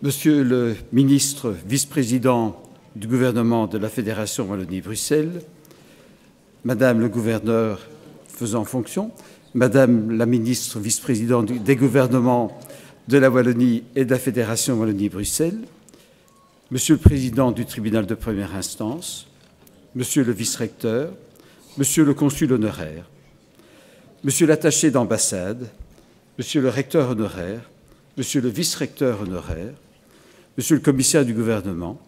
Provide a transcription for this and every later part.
Monsieur le ministre vice-président du gouvernement de la Fédération Wallonie-Bruxelles, Madame le gouverneur faisant fonction, Madame la ministre vice-présidente des gouvernements de la Wallonie et de la Fédération Wallonie-Bruxelles, Monsieur le président du tribunal de première instance, Monsieur le vice-recteur, Monsieur le consul honoraire, Monsieur l'attaché d'ambassade, Monsieur le recteur honoraire, Monsieur le vice-recteur honoraire, Monsieur le commissaire du gouvernement,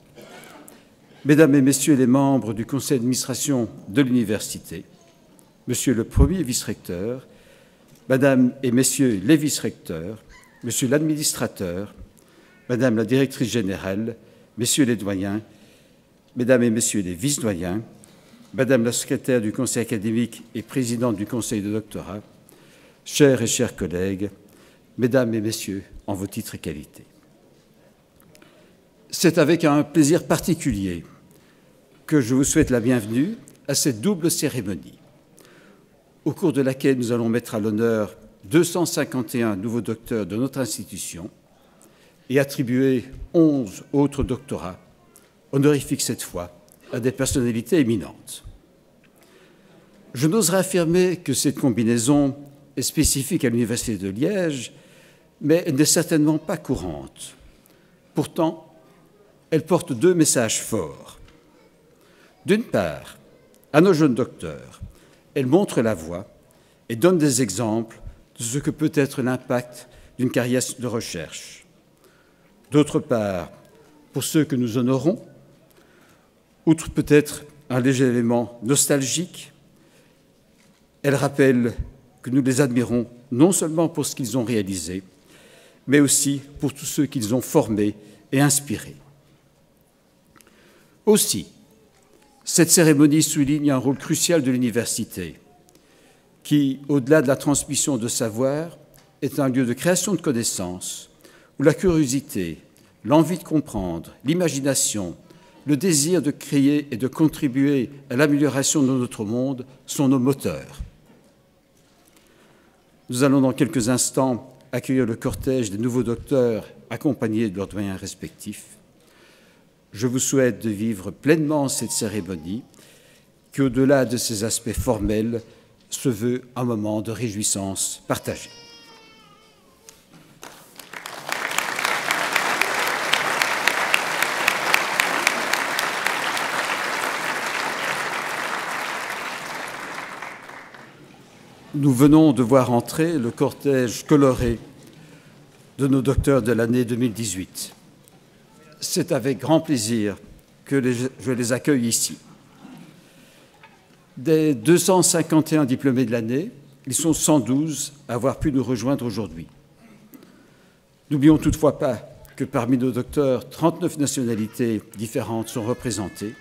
Mesdames et Messieurs les membres du conseil d'administration de l'université, Monsieur le premier vice-recteur, Madame et Messieurs les vice-recteurs, Monsieur l'administrateur, Madame la directrice générale, Messieurs les doyens, Mesdames et Messieurs les vice-doyens, Madame la secrétaire du conseil académique et présidente du conseil de doctorat, chers et chers collègues, Mesdames et Messieurs, en vos titres et qualités. C'est avec un plaisir particulier que je vous souhaite la bienvenue à cette double cérémonie, au cours de laquelle nous allons mettre à l'honneur 251 nouveaux docteurs de notre institution et attribuer 11 autres doctorats, honorifiques cette fois, à des personnalités éminentes. Je n'oserais affirmer que cette combinaison est spécifique à l'Université de Liège, mais elle n'est certainement pas courante. Pourtant, elle porte deux messages forts. D'une part, à nos jeunes docteurs, elle montre la voie et donne des exemples de ce que peut être l'impact d'une carrière de recherche. D'autre part, pour ceux que nous honorons, outre peut-être un léger élément nostalgique, elle rappelle que nous les admirons non seulement pour ce qu'ils ont réalisé, mais aussi pour tous ceux qu'ils ont formés et inspirés. Aussi, cette cérémonie souligne un rôle crucial de l'université, qui, au-delà de la transmission de savoir, est un lieu de création de connaissances, où la curiosité, l'envie de comprendre, l'imagination, le désir de créer et de contribuer à l'amélioration de notre monde sont nos moteurs. Nous allons dans quelques instants accueillir le cortège des nouveaux docteurs accompagnés de leurs doyens respectifs. Je vous souhaite de vivre pleinement cette cérémonie qui, au-delà de ses aspects formels, se veut un moment de réjouissance partagée. Nous venons de voir entrer le cortège coloré de nos docteurs de l'année 2018. C'est avec grand plaisir que je les accueille ici. Des 251 diplômés de l'année, ils sont 112 à avoir pu nous rejoindre aujourd'hui. N'oublions toutefois pas que parmi nos docteurs, 39 nationalités différentes sont représentées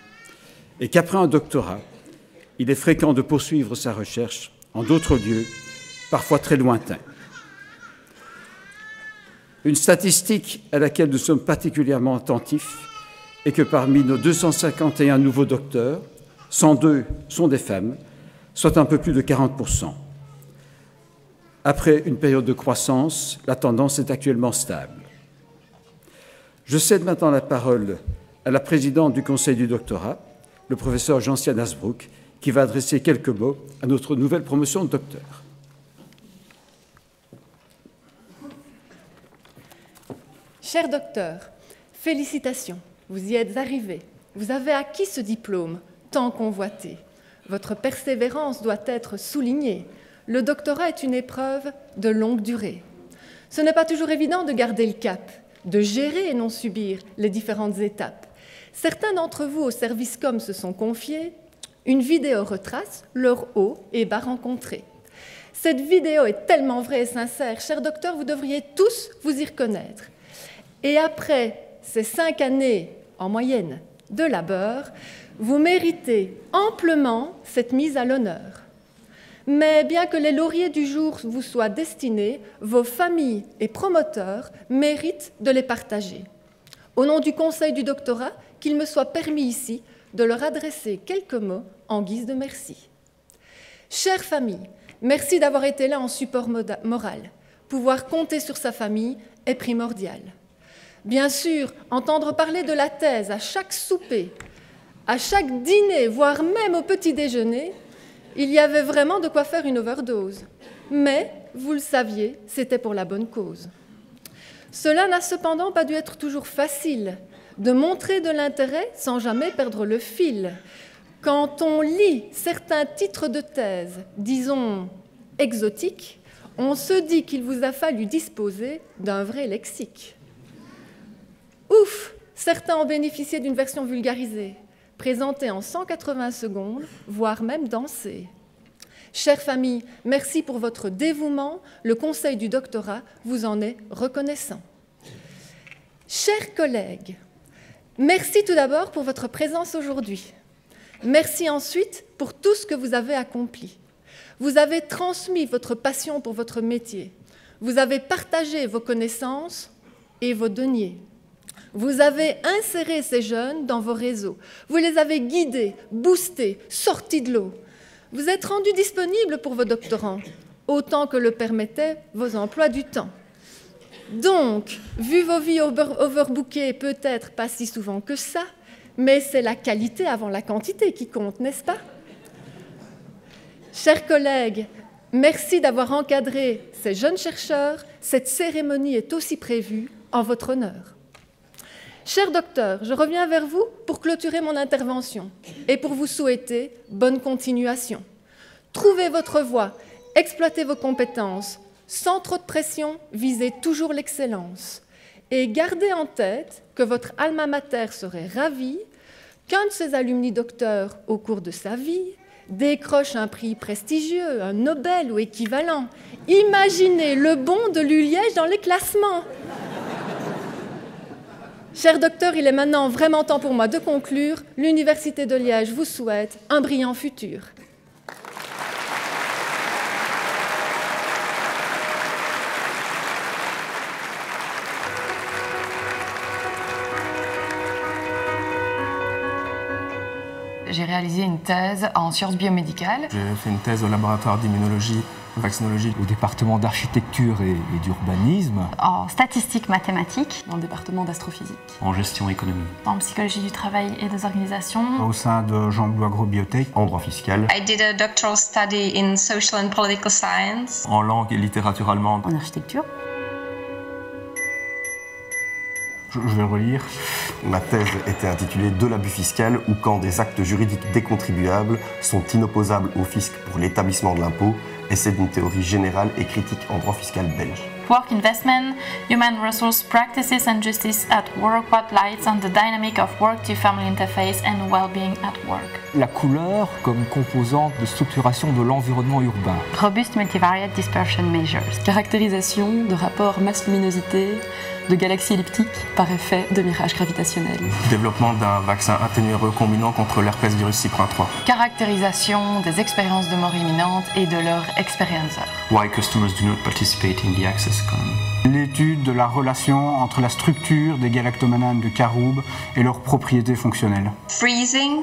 et qu'après un doctorat, il est fréquent de poursuivre sa recherche en d'autres lieux, parfois très lointains. Une statistique à laquelle nous sommes particulièrement attentifs est que parmi nos 251 nouveaux docteurs, 102 sont des femmes, soit un peu plus de 40%. Après une période de croissance, la tendance est actuellement stable. Je cède maintenant la parole à la présidente du Conseil du doctorat, le professeur Gentiane Hasbrouck, qui va adresser quelques mots à notre nouvelle promotion de docteur. Cher docteur, félicitations, vous y êtes arrivé. Vous avez acquis ce diplôme tant convoité. Votre persévérance doit être soulignée. Le doctorat est une épreuve de longue durée. Ce n'est pas toujours évident de garder le cap, de gérer et non subir les différentes étapes. Certains d'entre vous au service com se sont confiés. Une vidéo retrace leurs hauts et bas rencontrés. Cette vidéo est tellement vraie et sincère. Cher docteur, vous devriez tous vous y reconnaître. Et après ces 5 années, en moyenne, de labeur, vous méritez amplement cette mise à l'honneur. Mais bien que les lauriers du jour vous soient destinés, vos familles et promoteurs méritent de les partager. Au nom du Conseil du doctorat, qu'il me soit permis ici de leur adresser quelques mots en guise de merci. Chère famille, merci d'avoir été là en support moral. Pouvoir compter sur sa famille est primordial. Bien sûr, entendre parler de la thèse à chaque souper, à chaque dîner, voire même au petit déjeuner, il y avait vraiment de quoi faire une overdose. Mais, vous le saviez, c'était pour la bonne cause. Cela n'a cependant pas dû être toujours facile, de montrer de l'intérêt sans jamais perdre le fil. Quand on lit certains titres de thèse, disons exotiques, on se dit qu'il vous a fallu disposer d'un vrai lexique. Ouf, certains ont bénéficié d'une version vulgarisée, présentée en 180 secondes, voire même dansée. Chère famille, merci pour votre dévouement, le Conseil du doctorat vous en est reconnaissant. Chers collègues, merci tout d'abord pour votre présence aujourd'hui. Merci ensuite pour tout ce que vous avez accompli. Vous avez transmis votre passion pour votre métier. Vous avez partagé vos connaissances et vos deniers. Vous avez inséré ces jeunes dans vos réseaux. Vous les avez guidés, boostés, sortis de l'eau. Vous êtes rendus disponibles pour vos doctorants, autant que le permettaient vos emplois du temps. Donc, vu vos vies overbookées, peut-être pas si souvent que ça, mais c'est la qualité avant la quantité qui compte, n'est-ce pas? Chers collègues, merci d'avoir encadré ces jeunes chercheurs. Cette cérémonie est aussi prévue en votre honneur. Cher docteur, je reviens vers vous pour clôturer mon intervention et pour vous souhaiter bonne continuation. Trouvez votre voie, exploitez vos compétences, sans trop de pression, visez toujours l'excellence. Et gardez en tête que votre alma mater serait ravie qu'un de ses alumni docteurs, au cours de sa vie, décroche un prix prestigieux, un Nobel ou équivalent. Imaginez le bond de l'Uliège dans les classements. Cher docteur, il est maintenant vraiment temps pour moi de conclure. L'Université de Liège vous souhaite un brillant futur. J'ai réalisé une thèse en sciences biomédicales. J'ai fait une thèse au laboratoire d'immunologie, vaccinologie, au département d'architecture et d'urbanisme. En statistiques mathématiques. Dans le département d'astrophysique. En gestion économique. En psychologie du travail et des organisations. Au sein de Jean-Blou Agrobiotech. En droit fiscal. I did a doctoral study in social and political science. En langue et littérature allemande. En architecture. Je vais relire. Ma thèse était intitulée « De l'abus fiscal ou quand des actes juridiques des contribuables sont inopposables au fisc pour l'établissement de l'impôt, essai d'une théorie générale et critique en droit fiscal belge ». Work investment, human resource practices and justice at work, what lights on the dynamic of work-to-family interface and well-being at work. La couleur comme composante de structuration de l'environnement urbain. Robust multivariate dispersion measures. Caractérisation de rapports masse-luminosité, de galaxies elliptiques par effet de mirage gravitationnel. Développement d'un vaccin atténué recombinant contre l'herpès virus Cyprin 3. Caractérisation des expériences de mort imminente et de leur expériencer. Why customers do not participate in the access economy. L'étude de la relation entre la structure des galactomananes de Karoub et leurs propriétés fonctionnelles. Freezing,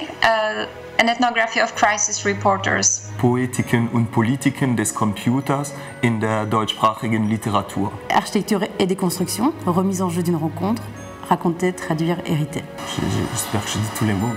an ethnography of crisis reporters. Poetiken und Politiken des Computers in der deutschsprachigen Literatur. Architecture et déconstruction, remise en jeu d'une rencontre, raconter, traduire, hériter. J'espère que j'ai dit tous les mots.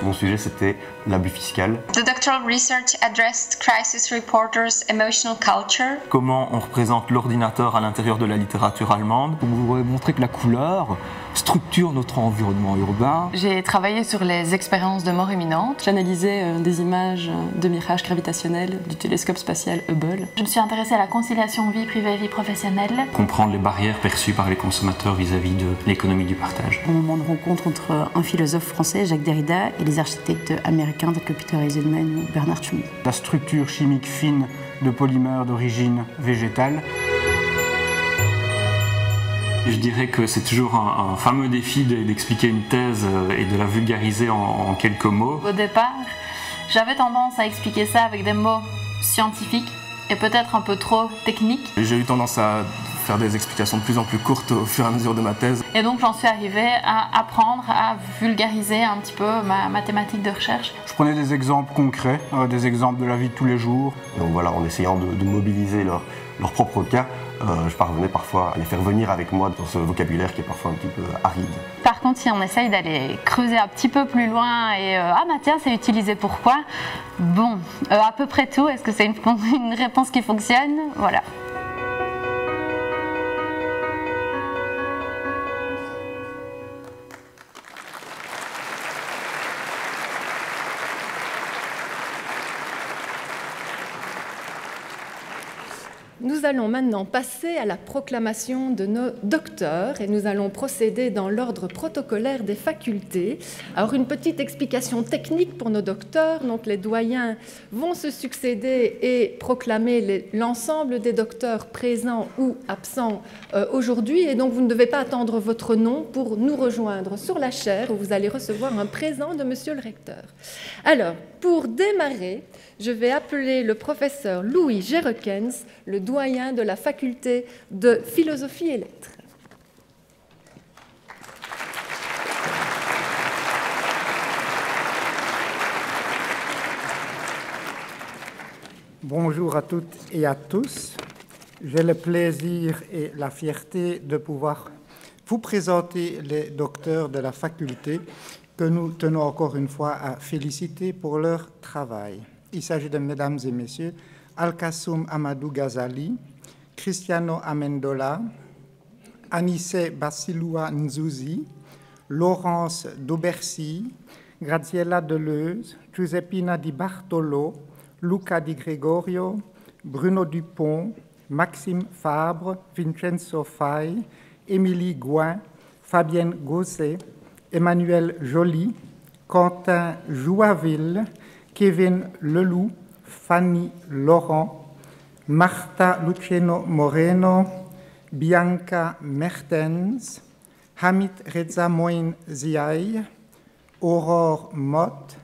Mon sujet, c'était l'abus fiscal. The doctoral research addressed crisis reporters' emotional culture. Comment on représente l'ordinateur à l'intérieur de la littérature allemande. Vous voudrez montrer que la couleur structure notre environnement urbain. J'ai travaillé sur les expériences de mort imminente. J'analysais des images de mirage gravitationnel du télescope spatial Hubble. Je me suis intéressée à la conciliation vie privée-vie professionnelle. Comprendre les barrières perçues par les consommateurs vis-à-vis de l'économie du partage. Un moment de rencontre entre un philosophe français, Jacques Derrida, et les architectes américains tels que Peter Eisenman ou Bernard Tschumi. La structure chimique fine de polymères d'origine végétale. Je dirais que c'est toujours un fameux défi d'expliquer une thèse et de la vulgariser en quelques mots. Au départ, j'avais tendance à expliquer ça avec des mots scientifiques et peut-être un peu trop techniques. J'ai eu tendance à faire des explications de plus en plus courtes au fur et à mesure de ma thèse. Et donc j'en suis arrivée à apprendre à vulgariser un petit peu ma thématique de recherche. Je prenais des exemples concrets, des exemples de la vie de tous les jours. Donc voilà, en essayant de mobiliser leur propre cas, je parvenais parfois à les faire venir avec moi dans ce vocabulaire qui est parfois un petit peu aride. Par contre, si on essaye d'aller creuser un petit peu plus loin et ah bah tiens, c'est utilisé pourquoi? Bon, à peu près tout. Est-ce que c'est une réponse qui fonctionne? Voilà. Nous allons maintenant passer à la proclamation de nos docteurs et nous allons procéder dans l'ordre protocolaire des facultés. Alors une petite explication technique pour nos docteurs. Donc les doyens vont se succéder et proclamer l'ensemble des docteurs présents ou absents aujourd'hui. Et donc vous ne devez pas attendre votre nom pour nous rejoindre sur la chaire où vous allez recevoir un présent de monsieur le recteur. Alors, pour démarrer, je vais appeler le professeur Louis Gerekens, le doyen de la faculté de philosophie et lettres. Bonjour à toutes et à tous. J'ai le plaisir et la fierté de pouvoir vous présenter les docteurs de la faculté que nous tenons encore une fois à féliciter pour leur travail. Il s'agit de mesdames et messieurs Al-Kassoum Amadou Ghazali, Cristiano Amendola, Anissé Basiloua Nzouzi, Laurence Daubercy, Graziella Deleuze, Giuseppina Di Bartolo, Luca Di Gregorio, Bruno Dupont, Maxime Fabre, Vincenzo Fay, Émilie Gouin, Fabienne Gosset, Emmanuel Joly, Quentin Jouaville, Kevin Leloup, Fanny Laurent, Marta Luceno Moreno, Bianca Mertens, Hamid Reza Moin Ziaï, Aurore Mott,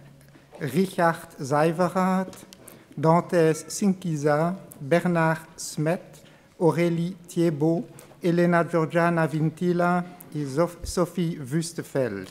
Richard Zeiverath, Dantes Sinkiza, Bernard Smet, Aurélie Thiebaud, Elena Georgiana Vintila et Sophie Wüstefeld.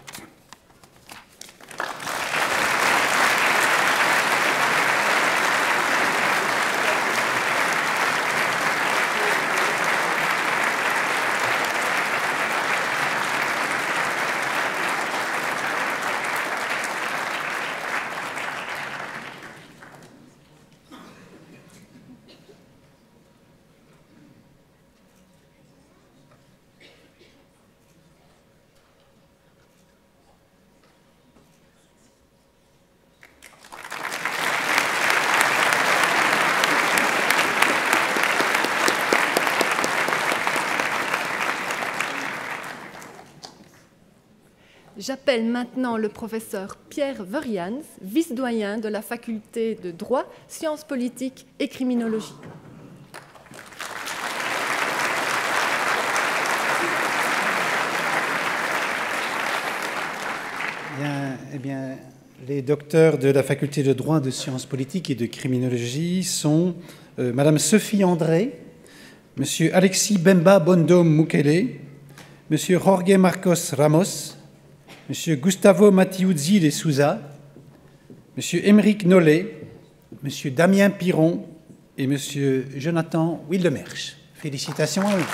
J'appelle maintenant le professeur Pierre Verians, vice-doyen de la faculté de droit, sciences politiques et criminologie. Les docteurs de la faculté de droit, de sciences politiques et de criminologie sont Madame Sophie André, Monsieur Alexis Bemba Bondom Mukele, Monsieur Jorge Marcos Ramos, Monsieur Gustavo Matiuzzi de Souza, Monsieur Émeric Nollet, Monsieur Damien Piron et Monsieur Jonathan Wildemersch. Félicitations à eux.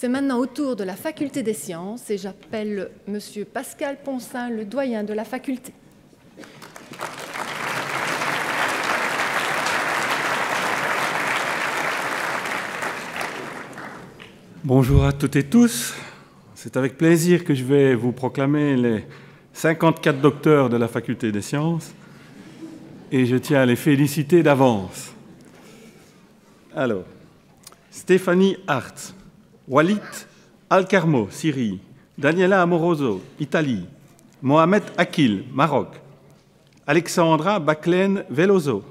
C'est maintenant au tour de la faculté des sciences et j'appelle Monsieur Pascal Ponsin, le doyen de la faculté. Bonjour à toutes et tous. C'est avec plaisir que je vais vous proclamer les 54 docteurs de la faculté des sciences et je tiens à les féliciter d'avance. Alors, Stéphanie Hart, Walid Al-Karmo, Syrie, Daniela Amoroso, Italie, Mohamed Akil, Maroc, Alexandra Baclen Veloso,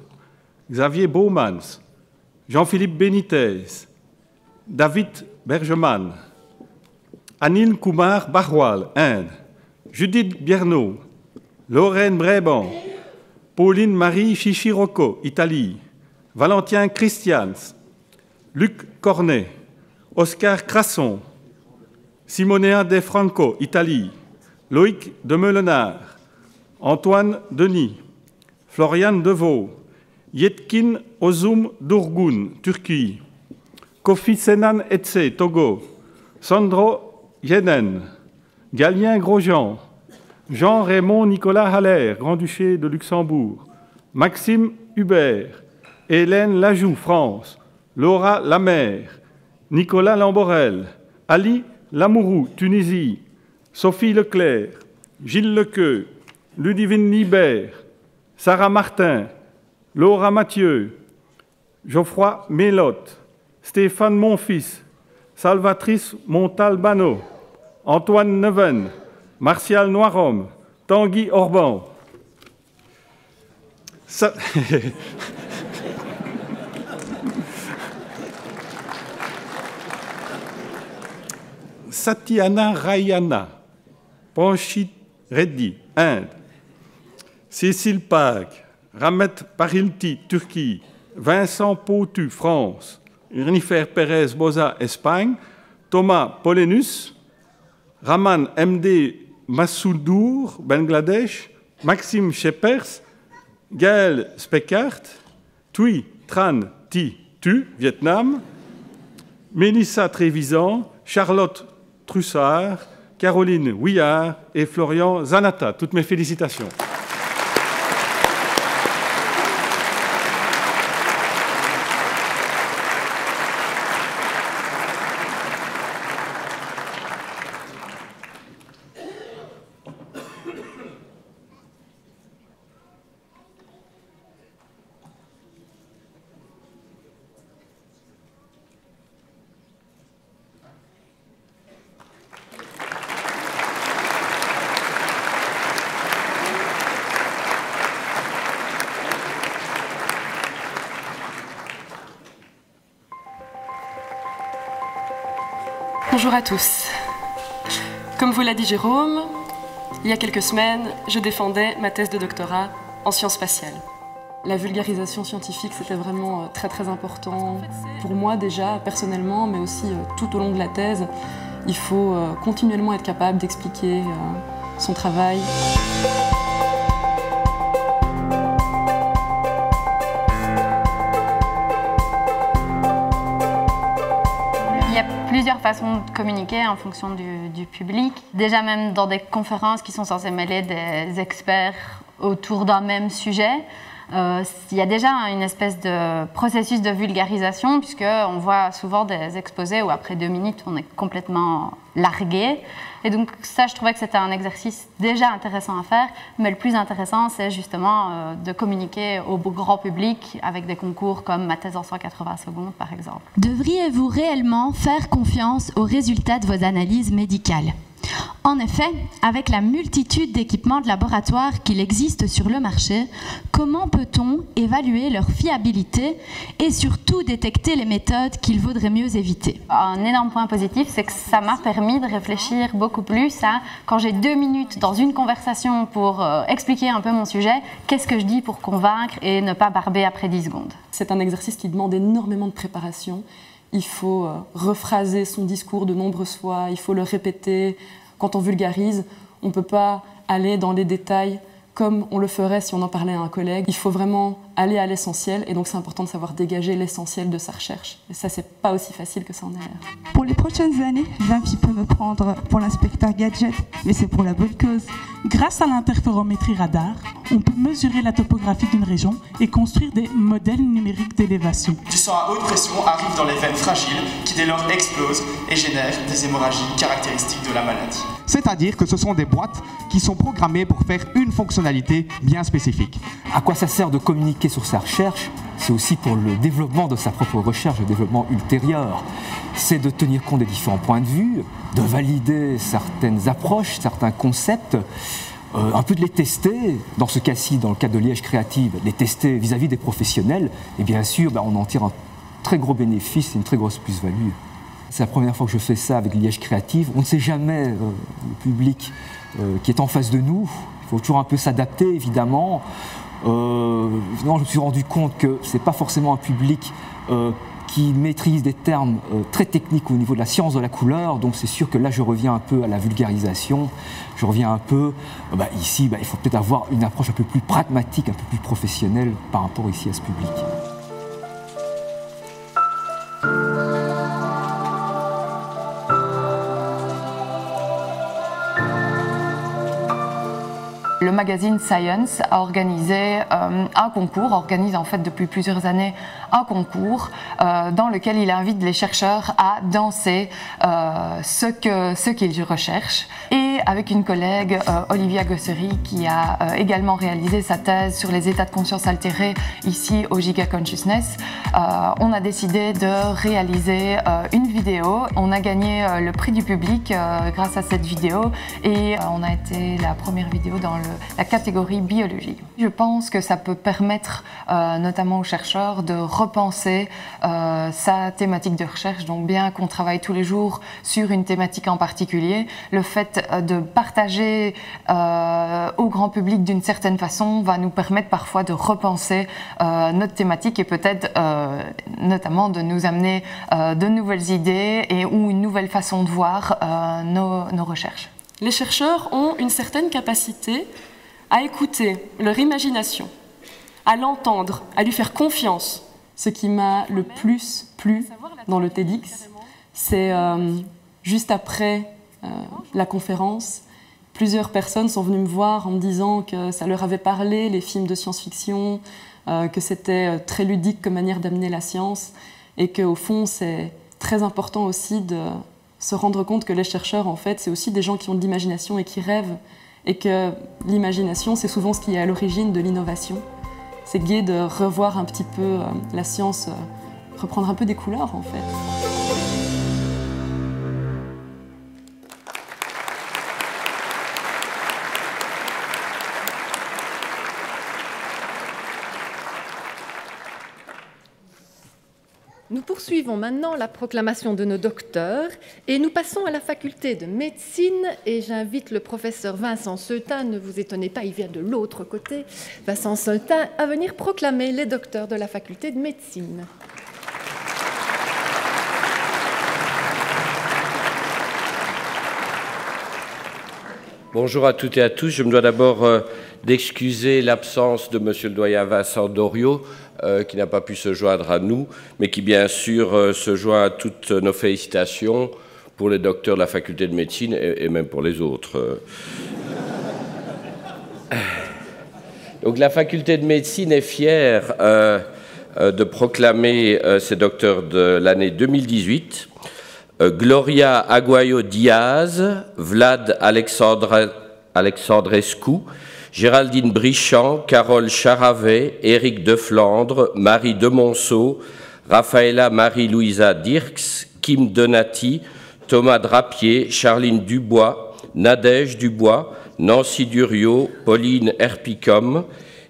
Xavier Baumans, Jean-Philippe Benitez, David Bergeman, Anil Kumar Barwal, Inde, Judith Bierno, Lorraine Brébant, Pauline Marie Chichirocco, Italie, Valentin Christians, Luc Cornet, Oscar Crasson, Simonea De Franco, Italie, Loïc de Meulenard, Antoine Denis, Florian Deveau, Yetkin Ozum Durgun, Turquie, Kofi Senan Etse, Togo, Sandro Yenen, Galien Grosjean, Jean-Raymond Nicolas Haller, Grand-Duché de Luxembourg, Maxime Hubert, Hélène Lajoux, France, Laura Lamère, Nicolas Lamborel, Ali Lamourou, Tunisie, Sophie Leclerc, Gilles Lequeux, Ludivine Libert, Sarah Martin, Laura Mathieu, Geoffroy Mélotte, Stéphane Monfils, Salvatrice Montalbano, Antoine Neven, Martial Noirom, Tanguy Orban. Satyana Rayana, Panchit Reddy, Inde, Cécile Pag, Ramet Parilti, Turquie, Vincent Potu, France, Jennifer Pérez Boza, Espagne, Thomas Polenus, Raman MD Massoudour, Bangladesh, Maxime Shepers, Gaël Speckart, Thuy Tran Thi Tu, Vietnam, Mélissa Trévisan, Charlotte Trussard, Caroline Houillard et Florian Zanata. Toutes mes félicitations. Bonjour à tous. Comme vous l'a dit Jérôme, il y a quelques semaines, je défendais ma thèse de doctorat en sciences spatiales. La vulgarisation scientifique, c'était vraiment très très important pour moi déjà, personnellement, mais aussi tout au long de la thèse. Il faut continuellement être capable d'expliquer son travail. Plusieurs façons de communiquer en fonction du public. Déjà même dans des conférences qui sont censées mêler des experts autour d'un même sujet, il y a déjà une espèce de processus de vulgarisation puisqu'on voit souvent des exposés où après 2 minutes on est complètement largué. Et donc ça, je trouvais que c'était un exercice déjà intéressant à faire, mais le plus intéressant, c'est justement de communiquer au grand public avec des concours comme ma thèse en 180 secondes, par exemple. Devriez-vous réellement faire confiance aux résultats de vos analyses médicales ? En effet, avec la multitude d'équipements de laboratoire qu'il existe sur le marché, comment peut-on évaluer leur fiabilité et surtout détecter les méthodes qu'il vaudrait mieux éviter ? Un énorme point positif, c'est que ça m'a permis de réfléchir beaucoup plus à, quand j'ai 2 minutes dans une conversation pour expliquer un peu mon sujet, qu'est-ce que je dis pour convaincre et ne pas barber après 10 secondes. C'est un exercice qui demande énormément de préparation. Il faut rephraser son discours de nombreuses fois, il faut le répéter. Quand on vulgarise, on ne peut pas aller dans les détails comme on le ferait si on en parlait à un collègue. Il faut vraiment aller à l'essentiel et donc c'est important de savoir dégager l'essentiel de sa recherche. Et ça, c'est pas aussi facile que ça en a l'air. Pour les prochaines années, je vais un petit peu me prendre pour l'inspecteur Gadget, mais c'est pour la bonne cause. Grâce à l'interférométrie radar, on peut mesurer la topographie d'une région et construire des modèles numériques d'élévation. Du sang à haute pression arrive dans les veines fragiles qui dès lors explosent et génèrent des hémorragies caractéristiques de la maladie. C'est-à-dire que ce sont des boîtes qui sont programmées pour faire une fonctionnalité bien spécifique. À quoi ça sert de communiquer sur sa recherche c'est aussi pour le développement de sa propre recherche, le développement ultérieur. C'est de tenir compte des différents points de vue, de valider certaines approches, certains concepts, un peu de les tester, dans ce cas-ci, dans le cadre de Liège Créative, les tester vis-à-vis des professionnels, et bien sûr, on en tire un très gros bénéfice et une très grosse plus-value. C'est la première fois que je fais ça avec Liège Créative. On ne sait jamais le public qui est en face de nous. Il faut toujours un peu s'adapter, évidemment. Non, je me suis rendu compte que ce n'est pas forcément un public qui maîtrise des termes très techniques au niveau de la science de la couleur, donc c'est sûr que là je reviens un peu à la vulgarisation, je reviens un peu, ici il faut peut-être avoir une approche un peu plus pragmatique, un peu plus professionnelle par rapport ici à ce public. Le magazine Science a organisé un concours, organise en fait depuis plusieurs années un concours dans lequel il invite les chercheurs à danser ce qu'ils recherchent. Et avec une collègue, Olivia Gossery, qui a également réalisé sa thèse sur les états de conscience altérés ici au Giga Consciousness, on a décidé de réaliser une vidéo. On a gagné le prix du public grâce à cette vidéo et on a été la première vidéo dans la catégorie biologie. Je pense que ça peut permettre notamment aux chercheurs de repenser sa thématique de recherche. Donc bien qu'on travaille tous les jours sur une thématique en particulier, le fait de partager au grand public d'une certaine façon va nous permettre parfois de repenser notre thématique et peut-être notamment de nous amener de nouvelles idées ou une nouvelle façon de voir nos recherches. Les chercheurs ont une certaine capacité à écouter leur imagination, à l'entendre, à lui faire confiance. Ce qui m'a le plus plu dans le TEDx, c'est juste après la conférence, plusieurs personnes sont venues me voir en me disant que ça leur avait parlé, les films de science-fiction, que c'était très ludique comme manière d'amener la science et qu'au fond, c'est très important aussi de se rendre compte que les chercheurs, en fait, c'est aussi des gens qui ont de l'imagination et qui rêvent et que l'imagination, c'est souvent ce qui est à l'origine de l'innovation. C'est gai de revoir un petit peu la science, reprendre un peu des couleurs, en fait. Nous poursuivons maintenant la proclamation de nos docteurs et nous passons à la faculté de médecine et j'invite le professeur Vincent Seutin, ne vous étonnez pas, il vient de l'autre côté, Vincent Seutin, à venir proclamer les docteurs de la faculté de médecine. Bonjour à toutes et à tous. Je me dois d'abord d'excuser l'absence de Monsieur le doyen Vincent Doriot, qui n'a pas pu se joindre à nous, mais qui bien sûr se joint à toutes nos félicitations pour les docteurs de la faculté de médecine et même pour les autres. Donc la faculté de médecine est fière de proclamer ses docteurs de l'année 2018. Gloria Aguayo Diaz, Vlad Alexandrescu, Géraldine Brichant, Carole Charavet, Éric de Flandre, Marie de Monceau, Raphaëla Marie-Louisa Dirks, Kim Donati, Thomas Drapier, Charline Dubois, Nadège Dubois, Nancy Duriot, Pauline Herpicom,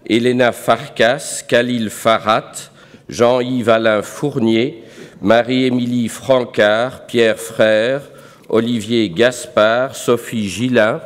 Elena Farkas, Khalil Farhat, Jean-Yves Alain Fournier, Marie-Émilie Francard, Pierre Frère, Olivier Gaspard, Sophie Gillin,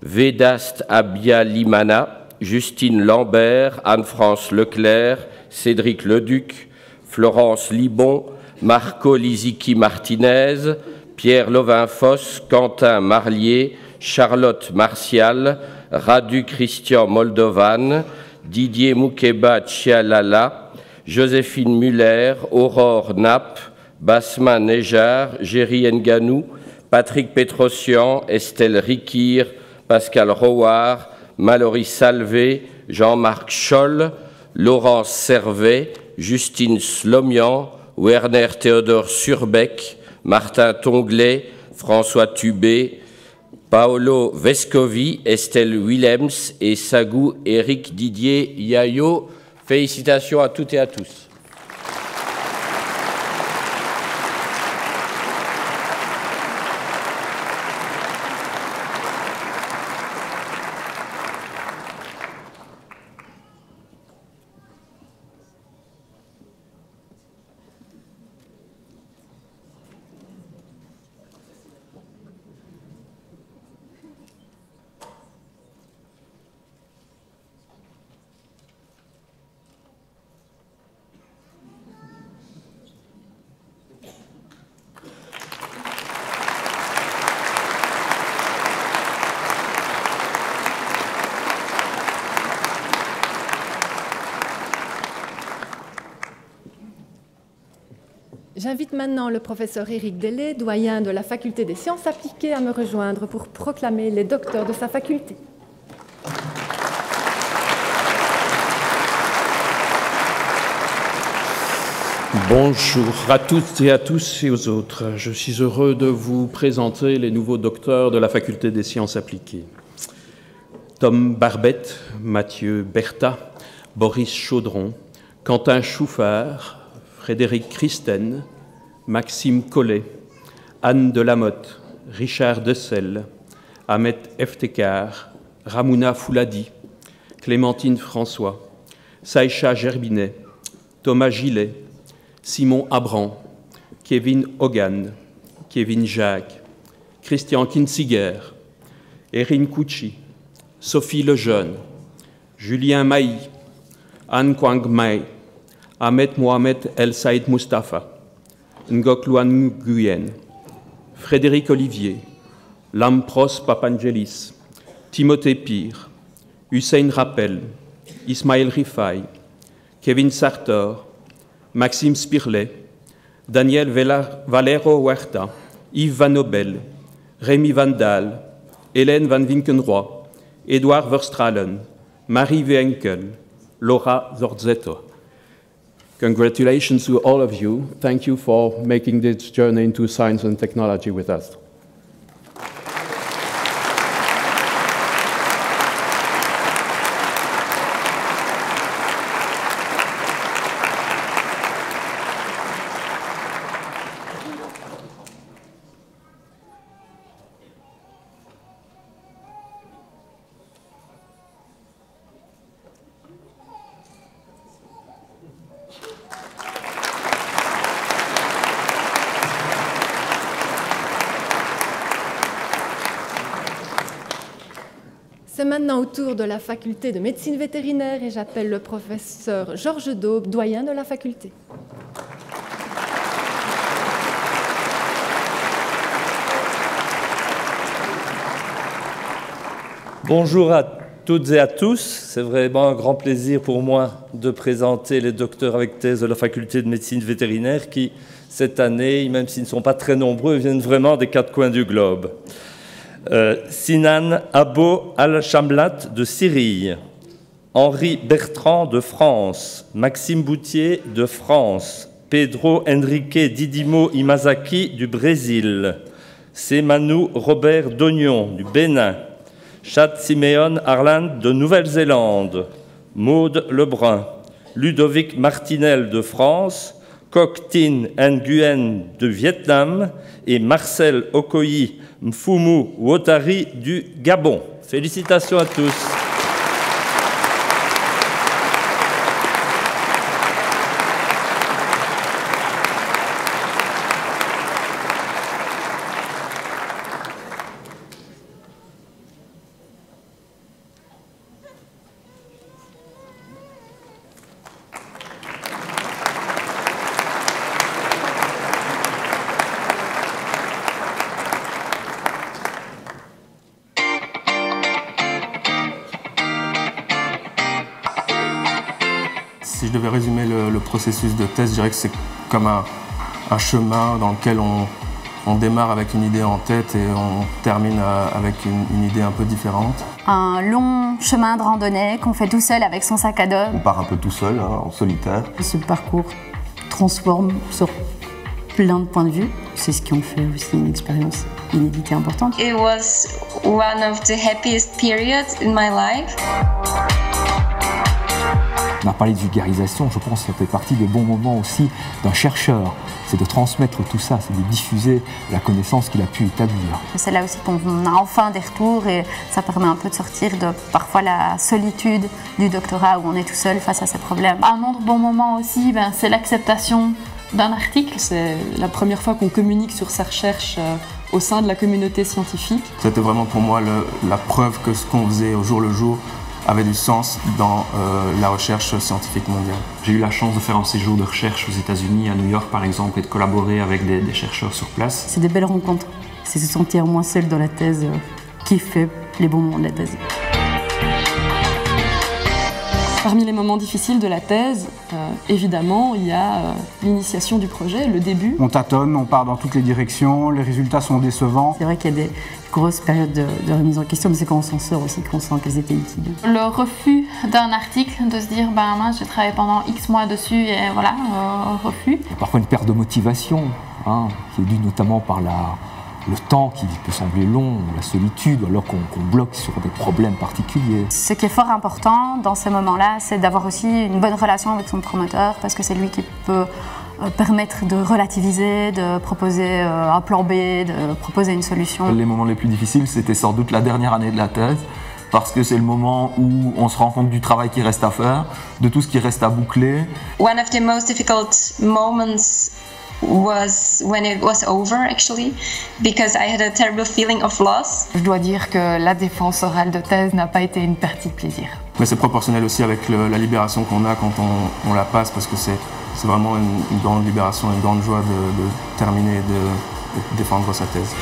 Védaste Abia-Limana, Justine Lambert, Anne-France Leclerc, Cédric Leduc, Florence Libon, Marco Lisicki Martinez, Pierre Lovin-Foss, Quentin Marlier, Charlotte Martial, Radu Christian Moldovan, Didier Moukeba Tchialala, Joséphine Muller, Aurore Napp, Basma Nejar, Géry Nganou, Patrick Petrosian, Estelle Rikir, Pascal Rouard, Mallory Salvé, Jean-Marc Scholl, Laurence Servet, Justine Slomian, Werner Théodore Surbeck, Martin Tonglet, François Tubé, Paolo Vescovi, Estelle Willems et Sagou Éric Didier Yayo Félicitations à toutes et à tous. J'invite maintenant le professeur Éric Delay, doyen de la faculté des sciences appliquées, à me rejoindre pour proclamer les docteurs de sa faculté. Bonjour à toutes et à tous et aux autres. Je suis heureux de vous présenter les nouveaux docteurs de la faculté des sciences appliquées. Tom Barbette, Mathieu Bertha, Boris Chaudron, Quentin Schouffard, Frédéric Christen, Maxime Collet, Anne Delamotte, Richard Dessel, Ahmet Eftekar, Ramouna Fouladi, Clémentine François, Saïcha Gerbinet, Thomas Gillet, Simon Abran, Kevin Hogan, Kevin Jacques, Christian Kinziger, Erin Kouchi, Sophie Lejeune, Julien Mailly, Anne Kwang Mai, Ahmed Mohamed El Saïd Mustafa, Ngok Luan Nguyen, Frédéric Olivier, Lampros Papangelis, Timothée Pire, Hussein Rappel, Ismaël Rifai, Kevin Sartor, Maxime Spirlet, Daniel Valero Huerta, Yves Van Nobel, Rémi Van Daal, Hélène Van Winkenroy, Edouard Verstralen, Marie Weenkel, Laura Zorzetto. Congratulations to all of you. Thank you for making this journey into science and technology with us. C'est maintenant au tour de la faculté de médecine vétérinaire et j'appelle le professeur Georges Daube, doyen de la faculté. Bonjour à toutes et à tous. C'est vraiment un grand plaisir pour moi de présenter les docteurs avec thèse de la faculté de médecine vétérinaire qui, cette année, même s'ils ne sont pas très nombreux, viennent vraiment des quatre coins du globe. Sinan Abo Al-Shamlat de Syrie, Henri Bertrand de France, Maxime Boutier de France, Pedro Henrique Didimo Imazaki du Brésil, Semanu Robert Dognon du Bénin, Chad Simeon Arland de Nouvelle-Zélande, Maude Lebrun, Ludovic Martinel de France, Coc Tin Nguyen de Vietnam et Marcel Okoyi Mfumu Wotari du Gabon. Félicitations à tous. Si je devais résumer le processus de thèse, je dirais que c'est comme un chemin dans lequel on démarre avec une idée en tête et on termine avec une idée un peu différente. Un long chemin de randonnée qu'on fait tout seul avec son sac à dos. On part un peu tout seul, hein, en solitaire. Ce parcours transforme sur plein de points de vue. C'est ce qui en fait aussi une expérience inédite et importante. It was one of the happiest periods in my life. On a parlé de vulgarisation, je pense que ça fait partie des bons moments aussi d'un chercheur. C'est de transmettre tout ça, c'est de diffuser la connaissance qu'il a pu établir. C'est là aussi qu'on a enfin des retours et ça permet un peu de sortir de parfois la solitude du doctorat où on est tout seul face à ces problèmes. Un autre bon moment aussi, c'est l'acceptation d'un article. C'est la première fois qu'on communique sur sa recherche au sein de la communauté scientifique. C'était vraiment pour moi la preuve que ce qu'on faisait au jour le jour avait du sens dans la recherche scientifique mondiale. J'ai eu la chance de faire un séjour de recherche aux États-Unis, à New York par exemple, et de collaborer avec des chercheurs sur place. C'est des belles rencontres. C'est se sentir moins seul dans la thèse qui fait les bons moments de la thèse. Parmi les moments difficiles de la thèse, évidemment, il y a l'initiation du projet, le début. On tâtonne, on part dans toutes les directions, les résultats sont décevants. C'est vrai qu'il y a des grosses périodes de remise en question, mais c'est quand on s'en sort aussi qu'on sent qu'elles étaient utiles. Le refus d'un article, de se dire mince, j'ai travaillé pendant X mois dessus et voilà, refus. Il y a parfois une perte de motivation, qui est due notamment par le temps qui peut sembler long, la solitude, alors qu'on bloque sur des problèmes particuliers. Ce qui est fort important dans ces moments-là, c'est d'avoir aussi une bonne relation avec son promoteur, parce que c'est lui qui peut permettre de relativiser, de proposer un plan B, de proposer une solution. Les moments les plus difficiles, c'était sans doute la dernière année de la thèse, parce que c'est le moment où on se rend compte du travail qui reste à faire, de tout ce qui reste à boucler. One of the most difficult moments was when it was over, actually, because I had a terrible feeling of loss. Je dois dire que la défense orale de thèse n'a pas été une partie de plaisir. Mais c'est proportionnel aussi avec la libération qu'on a quand on la passe, parce que c'est vraiment une grande libération, une grande joie de terminer et de défendre sa thèse.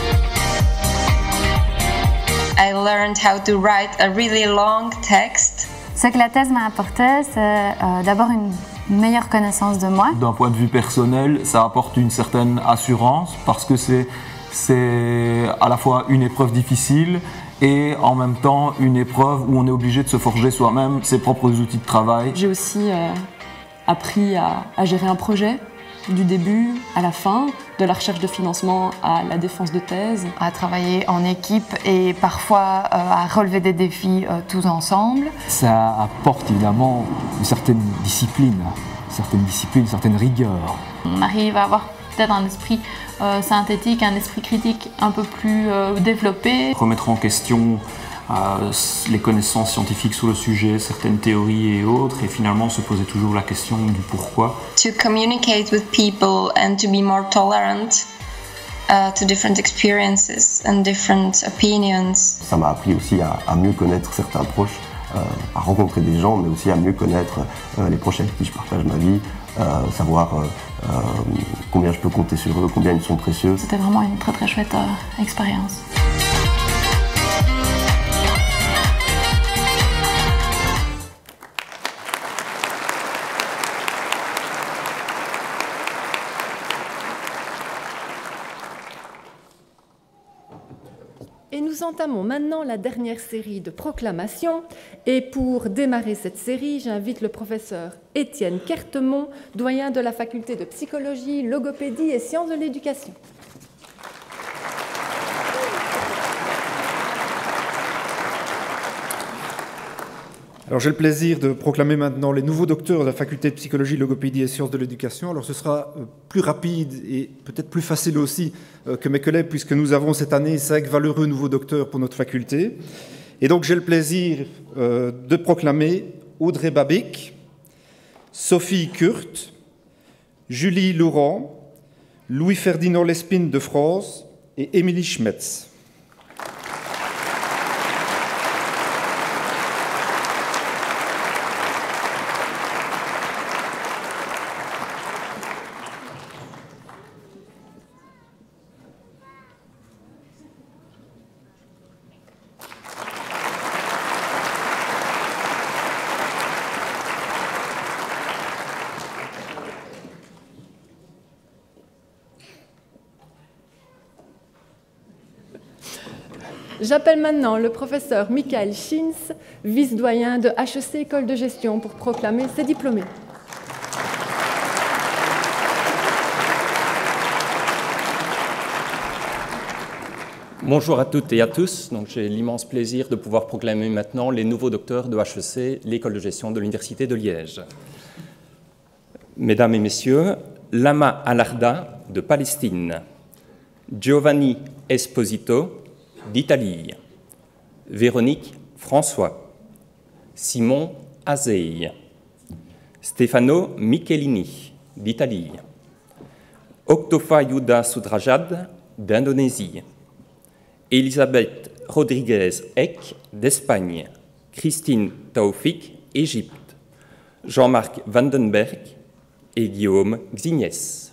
I learned how to write a really long text. Ce que la thèse m'a apporté, c'est d'abord une meilleure connaissance de moi. D'un point de vue personnel, ça apporte une certaine assurance parce que c'est à la fois une épreuve difficile et en même temps une épreuve où on est obligé de se forger soi-même ses propres outils de travail. J'ai aussi appris à gérer un projet du début à la fin, de la recherche de financement à la défense de thèse. À travailler en équipe et parfois à relever des défis tous ensemble. Ça apporte évidemment une certaine discipline, une certaine rigueur. On arrive à avoir peut-être un esprit synthétique, un esprit critique un peu plus développé. Remettre en question les connaissances scientifiques sur le sujet, certaines théories et autres, et finalement se poser toujours la question du pourquoi. To communicate with people and to be more tolerant to different experiences and different opinions. Ça m'a appris aussi à mieux connaître certains proches, à rencontrer des gens, mais aussi à mieux connaître les proches avec qui je partage ma vie, savoir combien je peux compter sur eux, combien ils sont précieux. C'était vraiment une très très chouette expérience. Et nous entamons maintenant la dernière série de proclamations. Et pour démarrer cette série, j'invite le professeur Étienne Kertemont, doyen de la faculté de psychologie, logopédie et sciences de l'éducation. Alors j'ai le plaisir de proclamer maintenant les nouveaux docteurs de la faculté de psychologie, logopédie et sciences de l'éducation. Alors ce sera plus rapide et peut-être plus facile aussi que mes collègues, puisque nous avons cette année 5 valeureux nouveaux docteurs pour notre faculté. Et donc j'ai le plaisir de proclamer Audrey Babic, Sophie Kurt, Julie Laurent, Louis-Ferdinand Lespine de France et Émilie Schmetz. J'appelle maintenant le professeur Michael Schins, vice-doyen de HEC École de Gestion, pour proclamer ses diplômés. Bonjour à toutes et à tous. J'ai l'immense plaisir de pouvoir proclamer maintenant les nouveaux docteurs de HEC, l'école de gestion de l'Université de Liège. Mesdames et messieurs, Lama Alarda de Palestine, Giovanni Esposito d'Italie, Véronique François, Simon Azei, Stefano Michelini d'Italie, Oktofa Yuda Sudrajad d'Indonésie, Elisabeth Rodriguez Eck d'Espagne, Christine Taoufik, Égypte, Jean-Marc Vandenberg et Guillaume Xignès.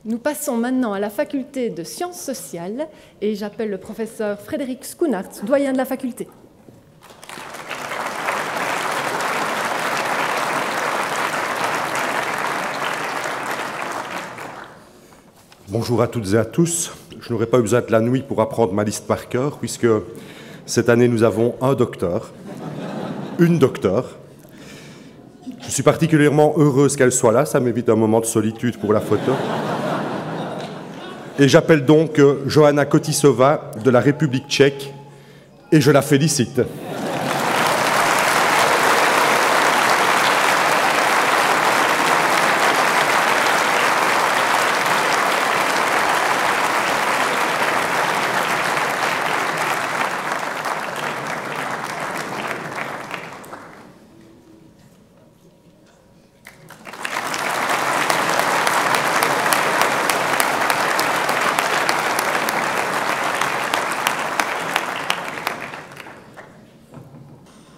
Nous passons maintenant à la faculté de sciences sociales et j'appelle le professeur Frédéric Schoenaerts, doyen de la faculté. Bonjour à toutes et à tous. Je n'aurai pas eu besoin de la nuit pour apprendre ma liste par cœur, puisque cette année nous avons un docteur, une docteure. Je suis particulièrement heureuse qu'elle soit là, ça m'évite un moment de solitude pour la photo. Et j'appelle donc Johanna Kotisova de la République tchèque et je la félicite.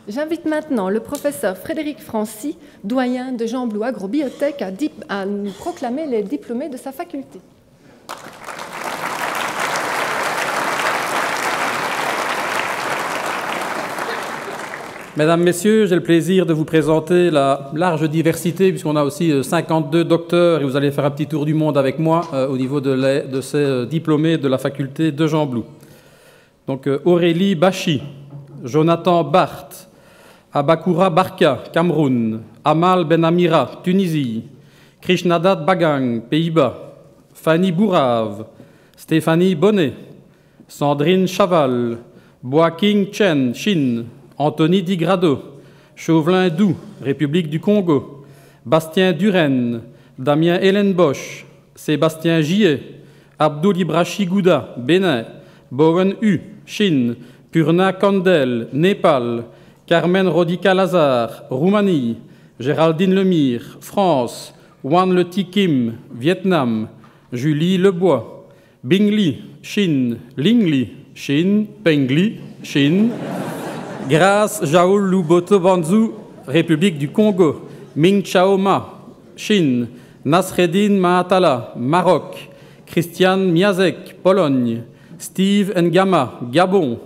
J'invite maintenant le professeur Frédéric Francy, doyen de Jean Blou Agrobiotech, à nous proclamer les diplômés de sa faculté. Mesdames, Messieurs, j'ai le plaisir de vous présenter la large diversité, puisqu'on a aussi 52 docteurs, et vous allez faire un petit tour du monde avec moi au niveau de ces diplômés de la faculté de Jean Blou. Donc Aurélie Bachi, Jonathan Barthes, Abakoura Barka, Cameroun, Amal Benamira, Tunisie, Krishnadat Bagang, Pays-Bas, Fanny Bourave, Stéphanie Bonnet, Sandrine Chaval, Boaking Chen, Chine, Anthony Digrado, Chauvelin Dou, République du Congo, Bastien Duren, Damien Hélène Bosch, Sébastien Giet, Abdoul Ibrachi Gouda, Bénin, Bowen Hu, Chine, Purna Kandel, Népal, Carmen Rodika Lazare, Roumanie, Géraldine Lemire, France, Wan Leti Kim, Vietnam, Julie Lebois, Bingli, Chine, Lingli, Chine, Pengli, Chine, Grace Jaoul Luboto Banzou, République du Congo, Ming Chao Ma, Chine, Nasreddin Mahatala, Maroc, Christian Miazek, Pologne, Steve Ngama, Gabon,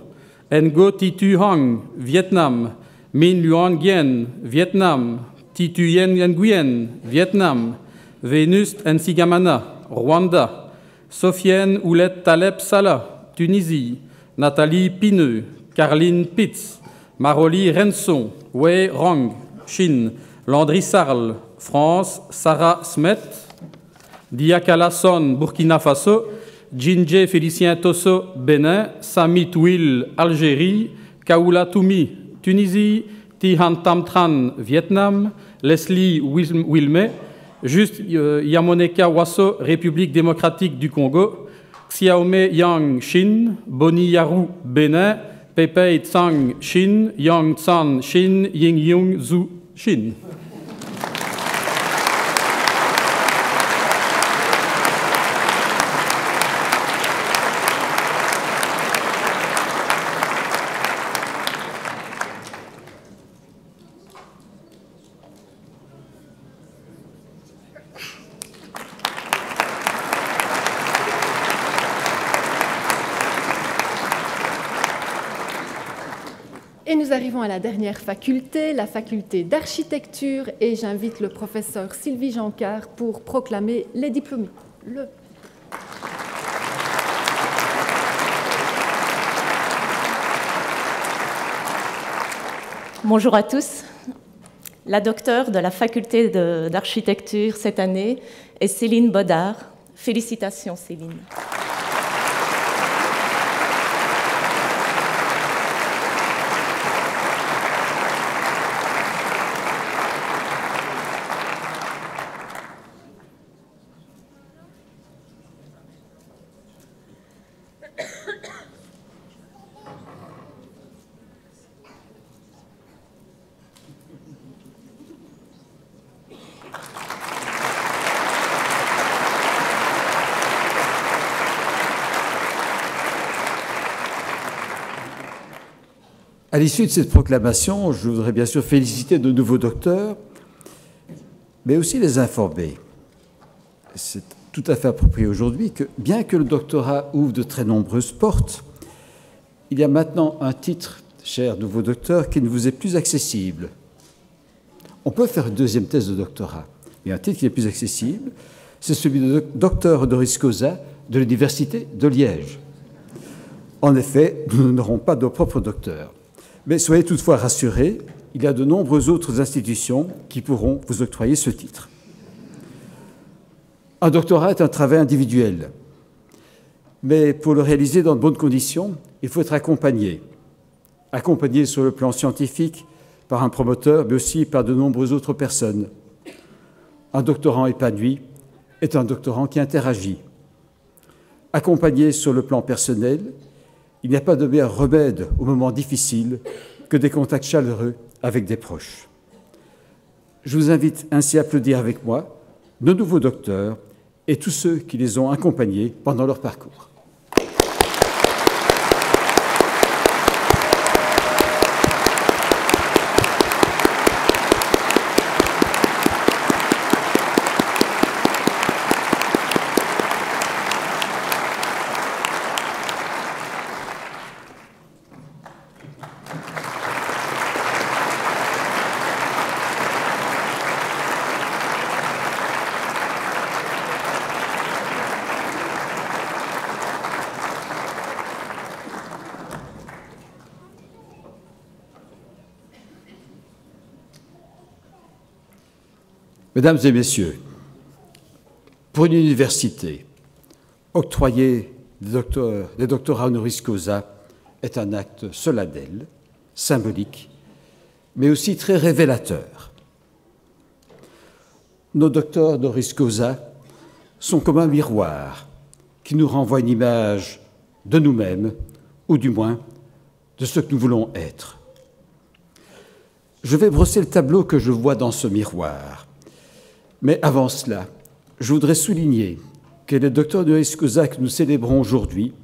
Ngo Titu Hong, Vietnam, Min Luan Nguyen, Vietnam, Titu Yen Nguyen, Vietnam, Vénus Nsigamana, Rwanda, Sofiane Oulet Taleb Salah, Tunisie, Nathalie Pineux, Carline Pitz, Maroli Renson, Wei Rong, Chine, Landry Sarl, France, Sarah Smet, Diakala Son, Burkina Faso, Jinje Félicien Tosso, Bénin, Sami Touil, Algérie, Kaoula Toumi, Tunisie, Tihan Tamtran, Vietnam, Leslie Wilmé, Juste Yamoneka Wasso, République démocratique du Congo, Xiaomei Yang, Chine, Boni Yarou, Bénin, Pepei Tsang, Chine, Yang Tsan, Chine, Ying Yung Zhu, Chine. Et nous arrivons à la dernière faculté, la faculté d'architecture, et j'invite le professeur Sylvie Jancard pour proclamer les diplômés. Bonjour à tous. La docteure de la faculté d'architecture cette année est Céline Bodard. Félicitations Céline. À l'issue de cette proclamation, je voudrais bien sûr féliciter de nouveaux docteurs, mais aussi les informer. C'est tout à fait approprié aujourd'hui que, bien que le doctorat ouvre de très nombreuses portes, il y a maintenant un titre, cher nouveau docteur, qui ne vous est plus accessible. On peut faire une deuxième thèse de doctorat, mais un titre qui est plus accessible, c'est celui de docteur honoris causa de l'Université de Liège. En effet, nous n'aurons pas de propre docteur. Mais soyez toutefois rassurés, il y a de nombreuses autres institutions qui pourront vous octroyer ce titre. Un doctorat est un travail individuel, mais pour le réaliser dans de bonnes conditions, il faut être accompagné. Accompagné sur le plan scientifique par un promoteur, mais aussi par de nombreuses autres personnes. Un doctorant épanoui est un doctorant qui interagit. Accompagné sur le plan personnel, il n'y a pas de meilleur remède aux moments difficiles que des contacts chaleureux avec des proches. Je vous invite ainsi à applaudir avec moi nos nouveaux docteurs et tous ceux qui les ont accompagnés pendant leur parcours. Mesdames et messieurs, pour une université, octroyer des doctorats honoris causa est un acte solennel, symbolique, mais aussi très révélateur. Nos docteurs honoris causa sont comme un miroir qui nous renvoie une image de nous-mêmes, ou du moins de ce que nous voulons être. Je vais brosser le tableau que je vois dans ce miroir. Mais avant cela, je voudrais souligner que les docteurs honoris causa que nous célébrons aujourd'hui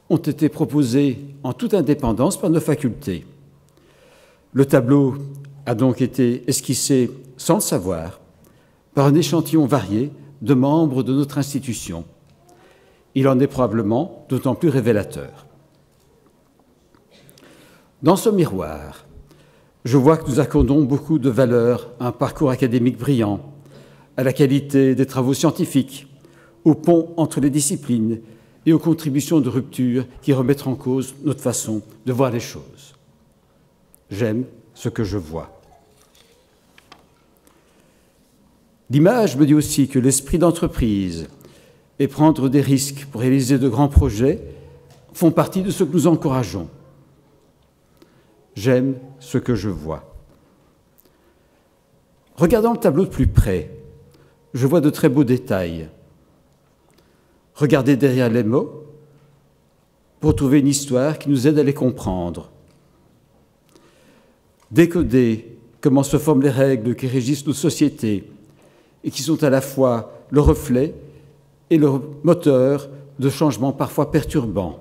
ont été proposés en toute indépendance par nos facultés. Le tableau a donc été esquissé sans le savoir par un échantillon varié de membres de notre institution. Il en est probablement d'autant plus révélateur. Dans ce miroir, je vois que nous accordons beaucoup de valeur à un parcours académique brillant, à la qualité des travaux scientifiques, au pont entre les disciplines et aux contributions de rupture qui remettent en cause notre façon de voir les choses. J'aime ce que je vois. L'image me dit aussi que l'esprit d'entreprise et prendre des risques pour réaliser de grands projets font partie de ce que nous encourageons. J'aime ce que je vois. Regardant le tableau de plus près, je vois de très beaux détails. Regardez derrière les mots pour trouver une histoire qui nous aide à les comprendre. Décoder comment se forment les règles qui régissent nos sociétés et qui sont à la fois le reflet et le moteur de changements parfois perturbants.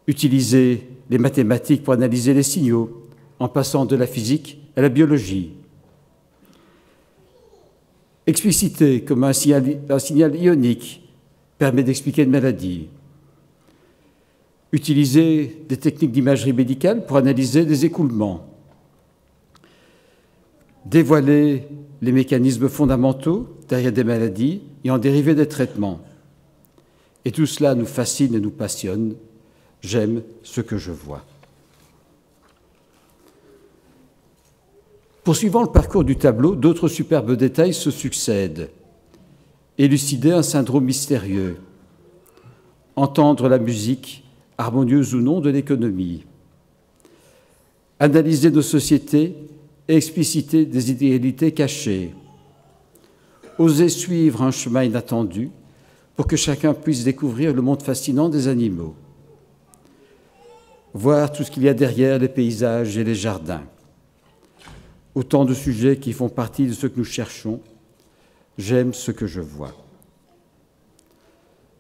Utiliser les mathématiques pour analyser les signaux en passant de la physique à la biologie. Expliciter comment un signal ionique permet d'expliquer une maladie. utiliser des techniques d'imagerie médicale pour analyser des écoulements, dévoiler les mécanismes fondamentaux derrière des maladies et en dériver des traitements. Et tout cela nous fascine et nous passionne. J'aime ce que je vois. Poursuivant le parcours du tableau, d'autres superbes détails se succèdent. Élucider un syndrome mystérieux, entendre la musique, harmonieuse ou non, de l'économie, analyser nos sociétés et expliciter des idéalités cachées, oser suivre un chemin inattendu pour que chacun puisse découvrir le monde fascinant des animaux, voir tout ce qu'il y a derrière les paysages et les jardins. Autant de sujets qui font partie de ce que nous cherchons. J'aime ce que je vois.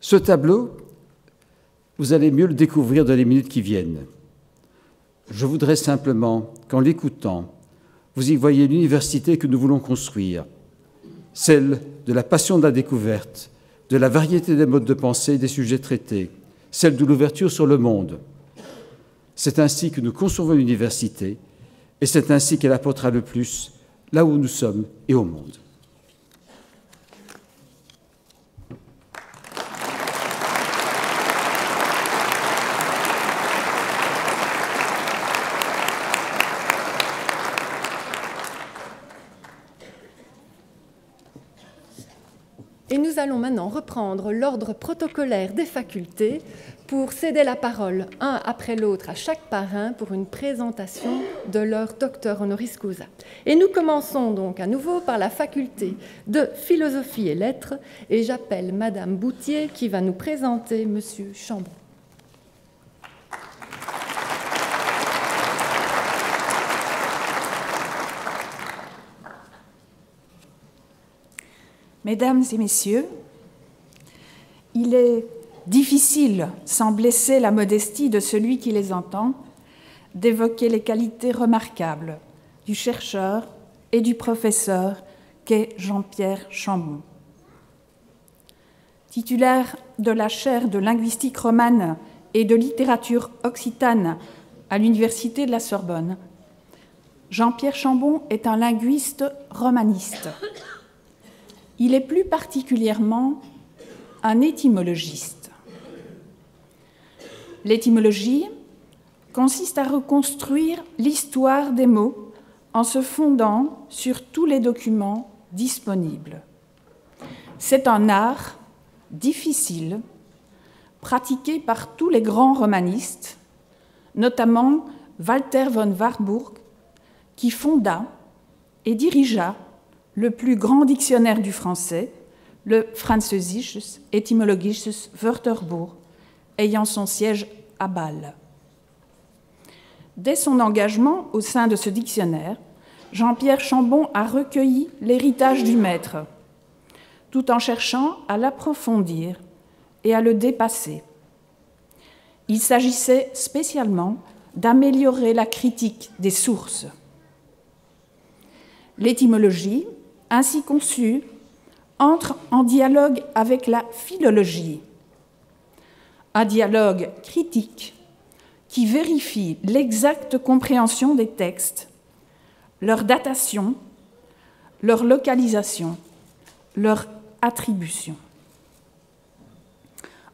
Ce tableau, vous allez mieux le découvrir dans les minutes qui viennent. Je voudrais simplement qu'en l'écoutant, vous y voyez l'université que nous voulons construire, celle de la passion de la découverte, de la variété des modes de pensée et des sujets traités, celle de l'ouverture sur le monde. C'est ainsi que nous concevons l'université, et c'est ainsi qu'elle apportera le plus là où nous sommes et au monde. Et nous allons maintenant reprendre l'ordre protocolaire des facultés pour céder la parole un après l'autre à chaque parrain pour une présentation de leur docteur honoris causa. Et nous commençons donc à nouveau par la faculté de philosophie et lettres et j'appelle Madame Boutier qui va nous présenter Monsieur Chambon. Mesdames et messieurs, il est difficile, sans blesser la modestie de celui qui les entend, d'évoquer les qualités remarquables du chercheur et du professeur qu'est Jean-Pierre Chambon. Titulaire de la chaire de linguistique romane et de littérature occitane à l'Université de la Sorbonne, Jean-Pierre Chambon est un linguiste romaniste. Il est plus particulièrement un étymologiste. L'étymologie consiste à reconstruire l'histoire des mots en se fondant sur tous les documents disponibles. C'est un art difficile, pratiqué par tous les grands romanistes, notamment Walter von Warburg, qui fonda et dirigea le plus grand dictionnaire du français, le Französisches Etymologisches Wörterbuch, ayant son siège à Bâle. Dès son engagement au sein de ce dictionnaire, Jean-Pierre Chambon a recueilli l'héritage du maître, tout en cherchant à l'approfondir et à le dépasser. Il s'agissait spécialement d'améliorer la critique des sources. L'étymologie, ainsi conçue, entre en dialogue avec la philologie, un dialogue critique qui vérifie l'exacte compréhension des textes, leur datation, leur localisation, leur attribution.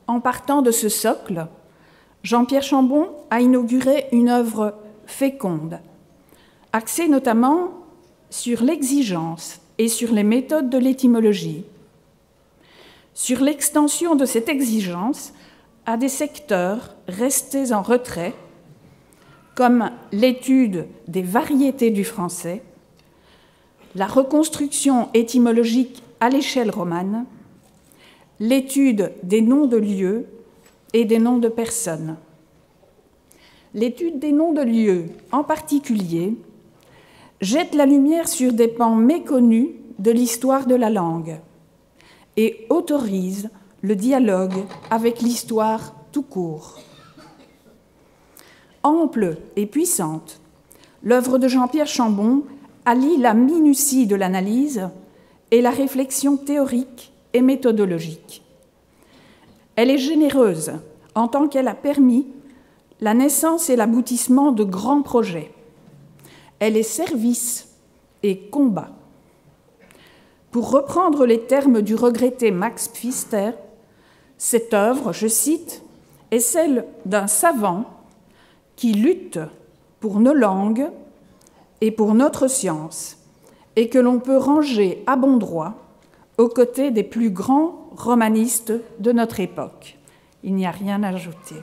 En partant de ce socle, Jean-Pierre Chambon a inauguré une œuvre féconde, axée notamment sur l'exigence et sur les méthodes de l'étymologie, sur l'extension de cette exigence à des secteurs restés en retrait, comme l'étude des variétés du français, la reconstruction étymologique à l'échelle romane, l'étude des noms de lieux et des noms de personnes. L'étude des noms de lieux, en particulier, jette la lumière sur des pans méconnus de l'histoire de la langue et autorise le dialogue avec l'histoire tout court. Ample et puissante, l'œuvre de Jean-Pierre Chambon allie la minutie de l'analyse et la réflexion théorique et méthodologique. Elle est généreuse en tant qu'elle a permis la naissance et l'aboutissement de grands projets. Elle est service et combat. Pour reprendre les termes du regretté Max Pfister, cette œuvre, je cite, est celle d'un savant qui lutte pour nos langues et pour notre science, et que l'on peut ranger à bon droit aux côtés des plus grands romanistes de notre époque. Il n'y a rien à ajouter.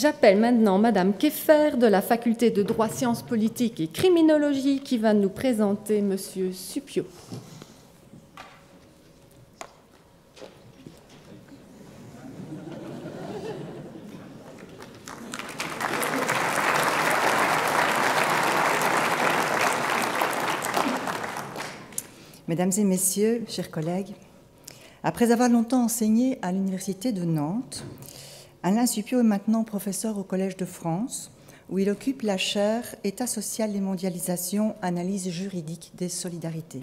J'appelle maintenant Madame Keffer de la faculté de droit, sciences politiques et criminologie qui va nous présenter Monsieur Suppiot. Mesdames et messieurs, chers collègues, après avoir longtemps enseigné à l'Université de Nantes, Alain Suppiot est maintenant professeur au Collège de France, où il occupe la chaire État social et mondialisation, analyse juridique des solidarités.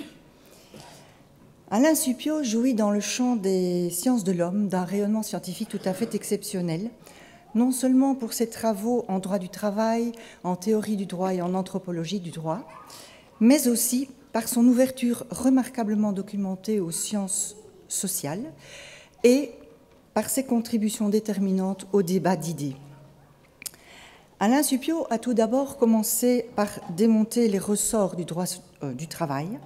Alain Suppiot jouit dans le champ des sciences de l'homme d'un rayonnement scientifique tout à fait exceptionnel, non seulement pour ses travaux en droit du travail, en théorie du droit et en anthropologie du droit, mais aussi par son ouverture remarquablement documentée aux sciences sociales et par ses contributions déterminantes au débat d'idées. Alain Suppiot a tout d'abord commencé par démonter les ressorts du droit du travail.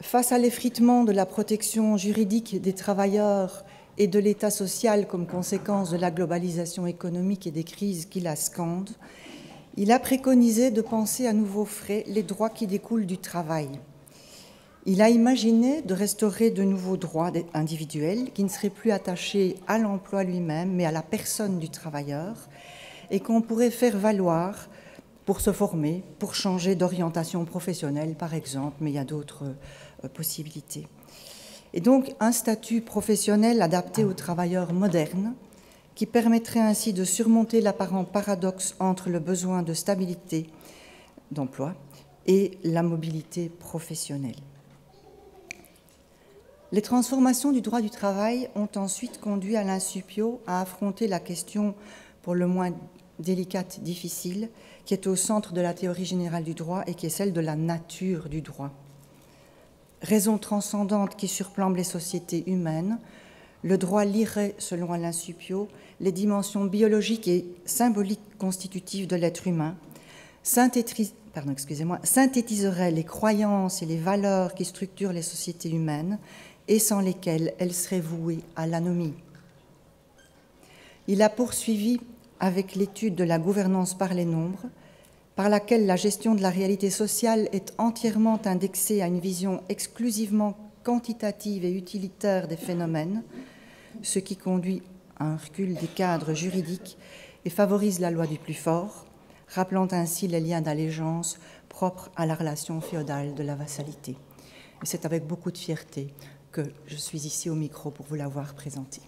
Face à l'effritement de la protection juridique des travailleurs et de l'État social comme conséquence de la globalisation économique et des crises qui la scandent, il a préconisé de penser à nouveau frais les droits qui découlent du travail. Il a imaginé de restaurer de nouveaux droits individuels qui ne seraient plus attachés à l'emploi lui-même, mais à la personne du travailleur, et qu'on pourrait faire valoir pour se former, pour changer d'orientation professionnelle, par exemple, mais il y a d'autres possibilités. Et donc, un statut professionnel adapté aux travailleurs modernes, qui permettrait ainsi de surmonter l'apparent paradoxe entre le besoin de stabilité d'emploi et la mobilité professionnelle. Les transformations du droit du travail ont ensuite conduit Alain Suppiot à affronter la question, pour le moins délicate, difficile, qui est au centre de la théorie générale du droit et qui est celle de la nature du droit. Raison transcendante qui surplombe les sociétés humaines, le droit lierait, selon Alain Suppiot, les dimensions biologiques et symboliques constitutives de l'être humain, synthétiserait les croyances et les valeurs qui structurent les sociétés humaines et sans lesquelles elles seraient vouées à l'anomie. Il a poursuivi avec l'étude de la gouvernance par les nombres, par laquelle la gestion de la réalité sociale est entièrement indexée à une vision exclusivement quantitative et utilitaire des phénomènes, ce qui conduit à un recul des cadres juridiques et favorise la loi du plus fort, rappelant ainsi les liens d'allégeance propres à la relation féodale de la vassalité. Et c'est avec beaucoup de fierté que je suis ici au micro pour vous l'avoir présenté.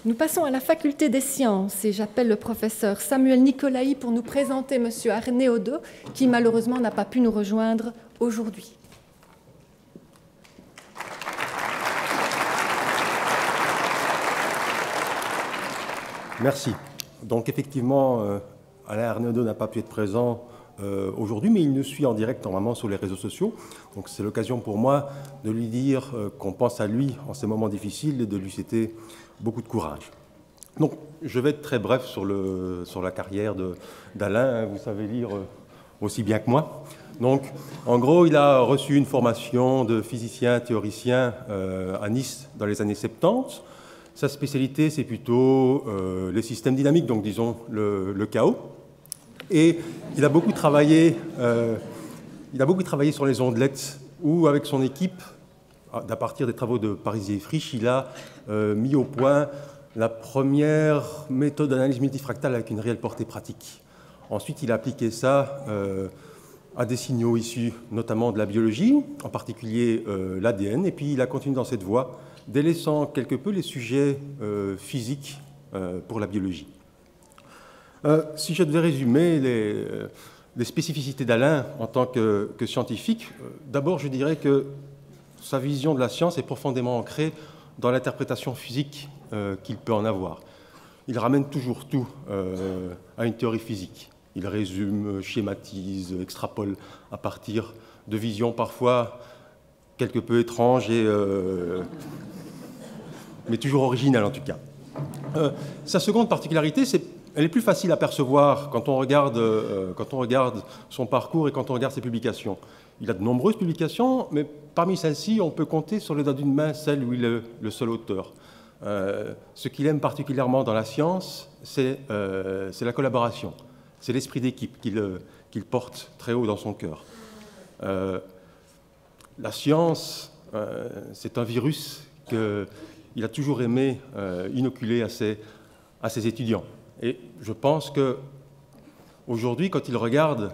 Nous passons à la faculté des sciences et j'appelle le professeur Samuel Nicolaï pour nous présenter M. Arnéodo, qui malheureusement n'a pas pu nous rejoindre aujourd'hui. Merci. Donc effectivement, Alain Arnéodo n'a pas pu être présent aujourd'hui, mais il nous suit en direct normalement sur les réseaux sociaux. Donc c'est l'occasion pour moi de lui dire qu'on pense à lui en ces moments difficiles et de lui souhaiter beaucoup de courage. Donc je vais être très bref sur la carrière d'Alain. Vous savez lire aussi bien que moi. Donc en gros, il a reçu une formation de physicien théoricien à Nice dans les années 70. Sa spécialité, c'est plutôt les systèmes dynamiques, donc disons le chaos. Et il a beaucoup travaillé sur les ondelettes, où avec son équipe, à partir des travaux de Parisi et Frisch, il a mis au point la première méthode d'analyse multifractale avec une réelle portée pratique. Ensuite, il a appliqué ça à des signaux issus notamment de la biologie, en particulier l'ADN, et puis il a continué dans cette voie, délaissant quelque peu les sujets physiques pour la biologie. Si je devais résumer les spécificités d'Alain en tant que scientifique, d'abord je dirais que sa vision de la science est profondément ancrée dans l'interprétation physique qu'il peut en avoir. Il ramène toujours tout à une théorie physique. Il résume, schématise, extrapole à partir de visions parfois quelque peu étranges, mais toujours originales en tout cas. Sa seconde particularité, elle est plus facile à percevoir quand on regarde son parcours et quand on regarde ses publications. Il a de nombreuses publications, mais parmi celles-ci, on peut compter sur les doigts d'une main celle où il est le seul auteur. Ce qu'il aime particulièrement dans la science, c'est la collaboration. C'est l'esprit d'équipe qu'il porte très haut dans son cœur. La science, c'est un virus qu'il a toujours aimé inoculer à ses étudiants. Et je pense qu'aujourd'hui, quand il regarde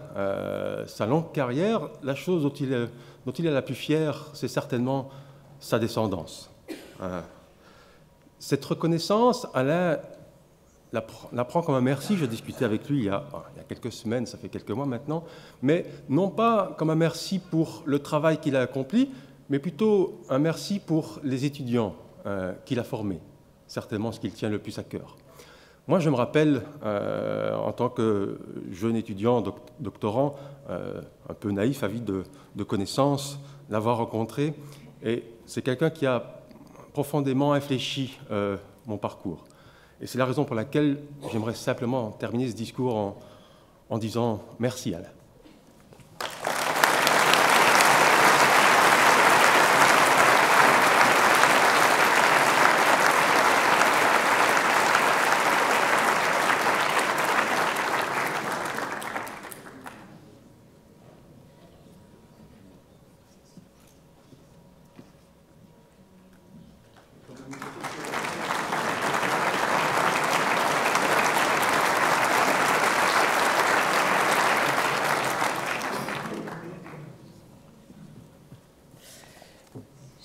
sa longue carrière, la chose dont il est la plus fier, c'est certainement sa descendance. Cette reconnaissance, Alain la prend comme un merci. Je discutais avec lui il y a quelques semaines, ça fait quelques mois maintenant, mais non pas comme un merci pour le travail qu'il a accompli, mais plutôt un merci pour les étudiants qu'il a formés, certainement ce qu'il tient le plus à cœur. Moi, je me rappelle, en tant que jeune étudiant, doctorant, un peu naïf, avide de connaissances, l'avoir rencontré, et c'est quelqu'un qui a profondément infléchi mon parcours. Et c'est la raison pour laquelle j'aimerais simplement terminer ce discours en disant merci Alain.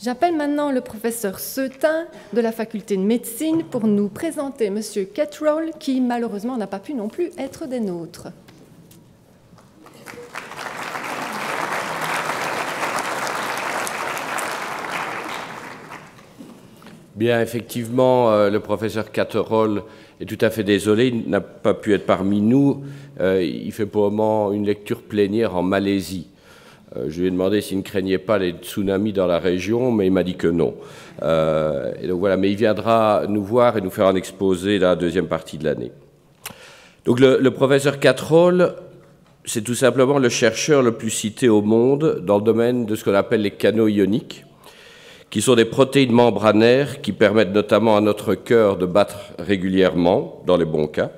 J'appelle maintenant le professeur Seutin de la faculté de médecine pour nous présenter M. Cattrall, qui malheureusement n'a pas pu non plus être des nôtres. Bien, effectivement, le professeur Cattrall est tout à fait désolé, il n'a pas pu être parmi nous. Il fait pour le moment une lecture plénière en Malaisie. Je lui ai demandé s'il ne craignait pas les tsunamis dans la région, mais il m'a dit que non. Et donc voilà, mais il viendra nous voir et nous faire un exposé la deuxième partie de l'année. Donc le professeur Cattrall, c'est tout simplement le chercheur le plus cité au monde dans le domaine de ce qu'on appelle les canaux ioniques, qui sont des protéines membranaires qui permettent notamment à notre cœur de battre régulièrement, dans les bons cas,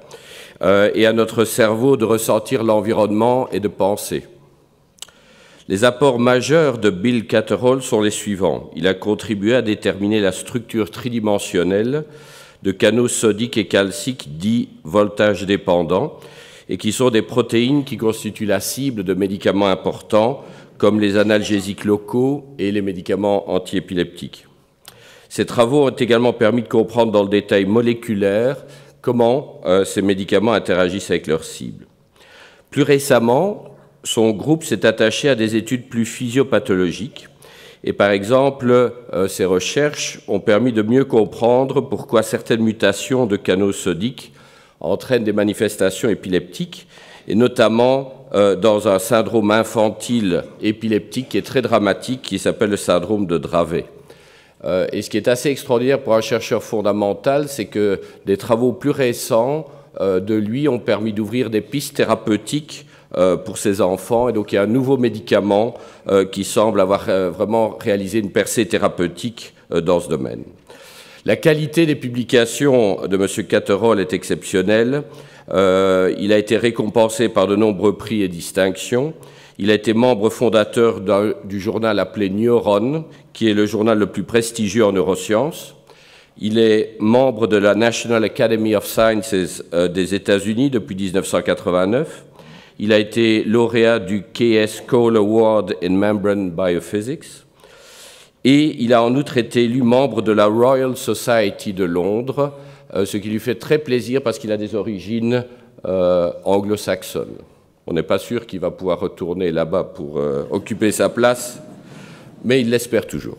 et à notre cerveau de ressentir l'environnement et de penser. Les apports majeurs de Bill Cattrall sont les suivants. Il a contribué à déterminer la structure tridimensionnelle de canaux sodiques et calciques dits voltage dépendants et qui sont des protéines qui constituent la cible de médicaments importants comme les analgésiques locaux et les médicaments antiépileptiques. Ces travaux ont également permis de comprendre dans le détail moléculaire comment ces médicaments interagissent avec leurs cibles. Plus récemment, son groupe s'est attaché à des études plus physiopathologiques et par exemple, ces recherches ont permis de mieux comprendre pourquoi certaines mutations de canaux sodiques entraînent des manifestations épileptiques et notamment dans un syndrome infantile épileptique qui est très dramatique qui s'appelle le syndrome de Dravet. Et ce qui est assez extraordinaire pour un chercheur fondamental, c'est que des travaux plus récents de lui ont permis d'ouvrir des pistes thérapeutiques pour ces enfants. Et donc il y a un nouveau médicament qui semble avoir vraiment réalisé une percée thérapeutique dans ce domaine. La qualité des publications de M. Catterall est exceptionnelle. Il a été récompensé par de nombreux prix et distinctions. Il a été membre fondateur du journal appelé Neuron, qui est le journal le plus prestigieux en neurosciences. Il est membre de la National Academy of Sciences des États-Unis depuis 1989. Il a été lauréat du K.S. Cole Award in Membrane Biophysics. Et il a en outre été élu membre de la Royal Society de Londres, ce qui lui fait très plaisir parce qu'il a des origines anglo-saxonnes. On n'est pas sûr qu'il va pouvoir retourner là-bas pour occuper sa place, mais il l'espère toujours.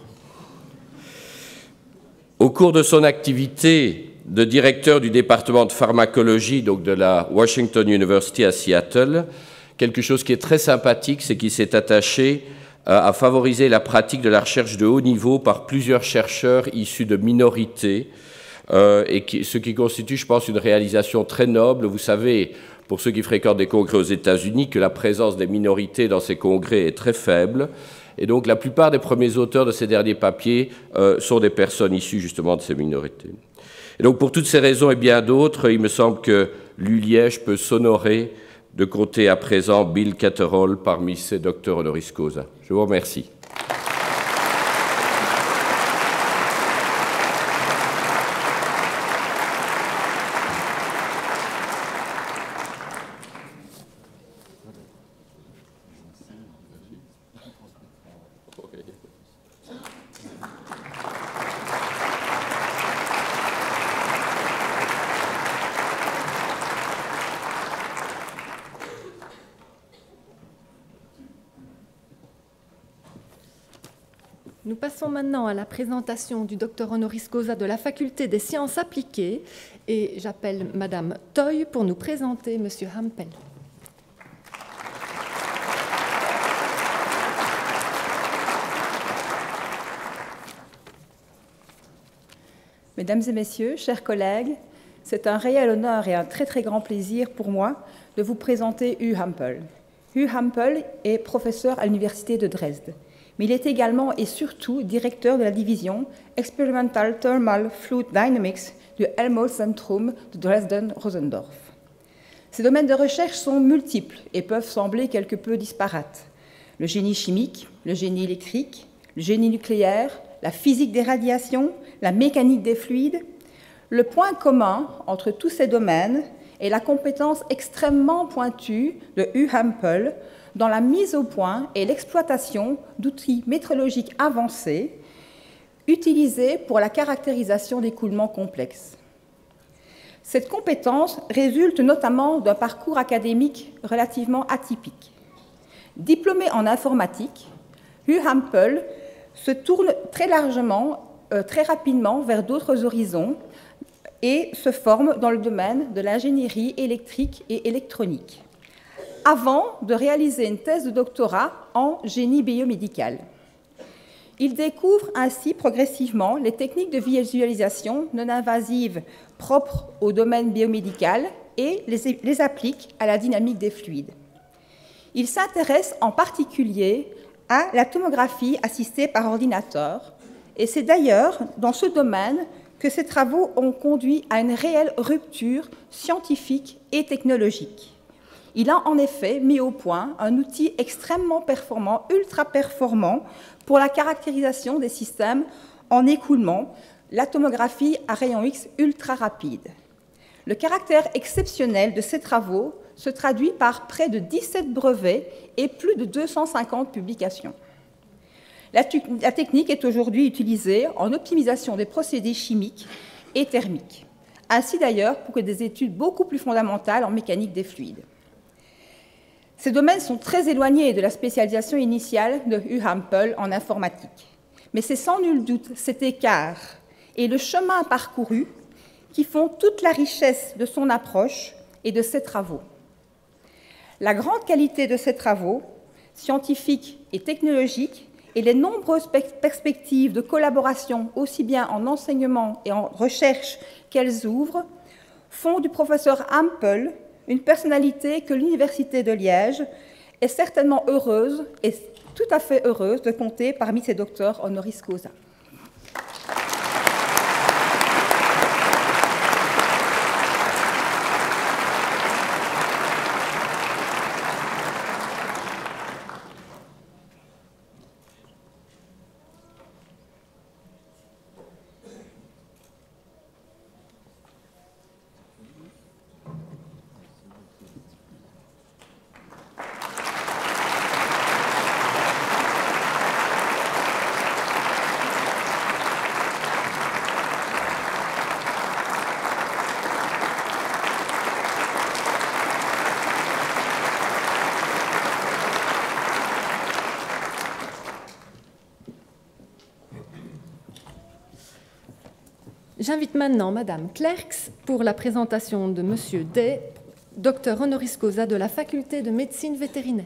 Au cours de son activité de directeur du département de pharmacologie, donc de la Washington University à Seattle, quelque chose qui est très sympathique, c'est qu'il s'est attaché à favoriser la pratique de la recherche de haut niveau par plusieurs chercheurs issus de minorités, ce qui constitue, je pense, une réalisation très noble. Vous savez, pour ceux qui fréquentent des congrès aux États-Unis, que la présence des minorités dans ces congrès est très faible. Et donc la plupart des premiers auteurs de ces derniers papiers sont des personnes issues justement de ces minorités. Et donc pour toutes ces raisons et bien d'autres, il me semble que l'ULiège peut s'honorer de compter à présent Bill Catterall parmi ses docteurs honoris causa. Je vous remercie. Nous passons maintenant à la présentation du docteur honoris causa de la faculté des sciences appliquées et j'appelle Madame Toy pour nous présenter Monsieur Hampel. Mesdames et messieurs, chers collègues, c'est un réel honneur et un très grand plaisir pour moi de vous présenter Hugh Hampel. Hugh Hampel est professeur à l'université de Dresde. Mais il est également et surtout directeur de la division Experimental Thermal Fluid Dynamics du Helmholtz-Zentrum de Dresden-Rosendorf. Ces domaines de recherche sont multiples et peuvent sembler quelque peu disparates. Le génie chimique, le génie électrique, le génie nucléaire, la physique des radiations, la mécanique des fluides. Le point commun entre tous ces domaines est la compétence extrêmement pointue de Hugh Hampel dans la mise au point et l'exploitation d'outils métrologiques avancés utilisés pour la caractérisation d'écoulements complexes. Cette compétence résulte notamment d'un parcours académique relativement atypique. Diplômé en informatique, Hugh Hampel se tourne très rapidement vers d'autres horizons et se forme dans le domaine de l'ingénierie électrique et électronique, avant de réaliser une thèse de doctorat en génie biomédical. Il découvre ainsi progressivement les techniques de visualisation non invasives propres au domaine biomédical et les applique à la dynamique des fluides. Il s'intéresse en particulier à la tomographie assistée par ordinateur, et c'est d'ailleurs dans ce domaine que ses travaux ont conduit à une réelle rupture scientifique et technologique. Il a en effet mis au point un outil extrêmement performant, ultra performant, pour la caractérisation des systèmes en écoulement, la tomographie à rayons X ultra rapide. Le caractère exceptionnel de ces travaux se traduit par près de 17 brevets et plus de 250 publications. La technique est aujourd'hui utilisée en optimisation des procédés chimiques et thermiques, ainsi d'ailleurs pour des études beaucoup plus fondamentales en mécanique des fluides. Ces domaines sont très éloignés de la spécialisation initiale de Hugh Hampel en informatique, mais c'est sans nul doute cet écart et le chemin parcouru qui font toute la richesse de son approche et de ses travaux. La grande qualité de ses travaux, scientifiques et technologiques, et les nombreuses perspectives de collaboration, aussi bien en enseignement et en recherche qu'elles ouvrent, font du professeur Hampel une personnalité que l'Université de Liège est certainement heureuse, et tout à fait heureuse, de compter parmi ses docteurs honoris causa. J'invite maintenant Madame Clercq pour la présentation de Monsieur Day, docteur honoris causa de la faculté de médecine vétérinaire.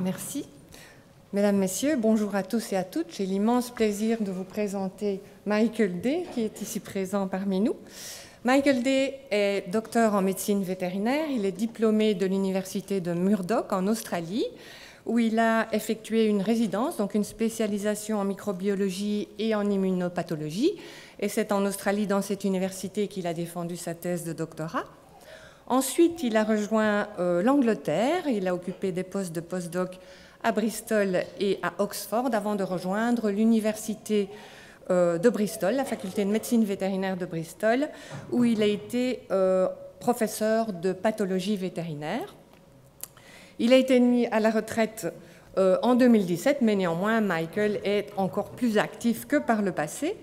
Merci. Mesdames, Messieurs, bonjour à tous et à toutes. J'ai l'immense plaisir de vous présenter Michael Day, qui est ici présent parmi nous. Michael Day est docteur en médecine vétérinaire. Il est diplômé de l'université de Murdoch en Australie, où il a effectué une résidence, donc une spécialisation en microbiologie et en immunopathologie. Et c'est en Australie, dans cette université, qu'il a défendu sa thèse de doctorat. Ensuite, il a rejoint l'Angleterre. Il a occupé des postes de postdoc à Bristol et à Oxford avant de rejoindre l'université de Bristol, la faculté de médecine vétérinaire de Bristol, où il a été professeur de pathologie vétérinaire. Il a été mis à la retraite en 2017, mais néanmoins, Michael est encore plus actif que par le passé.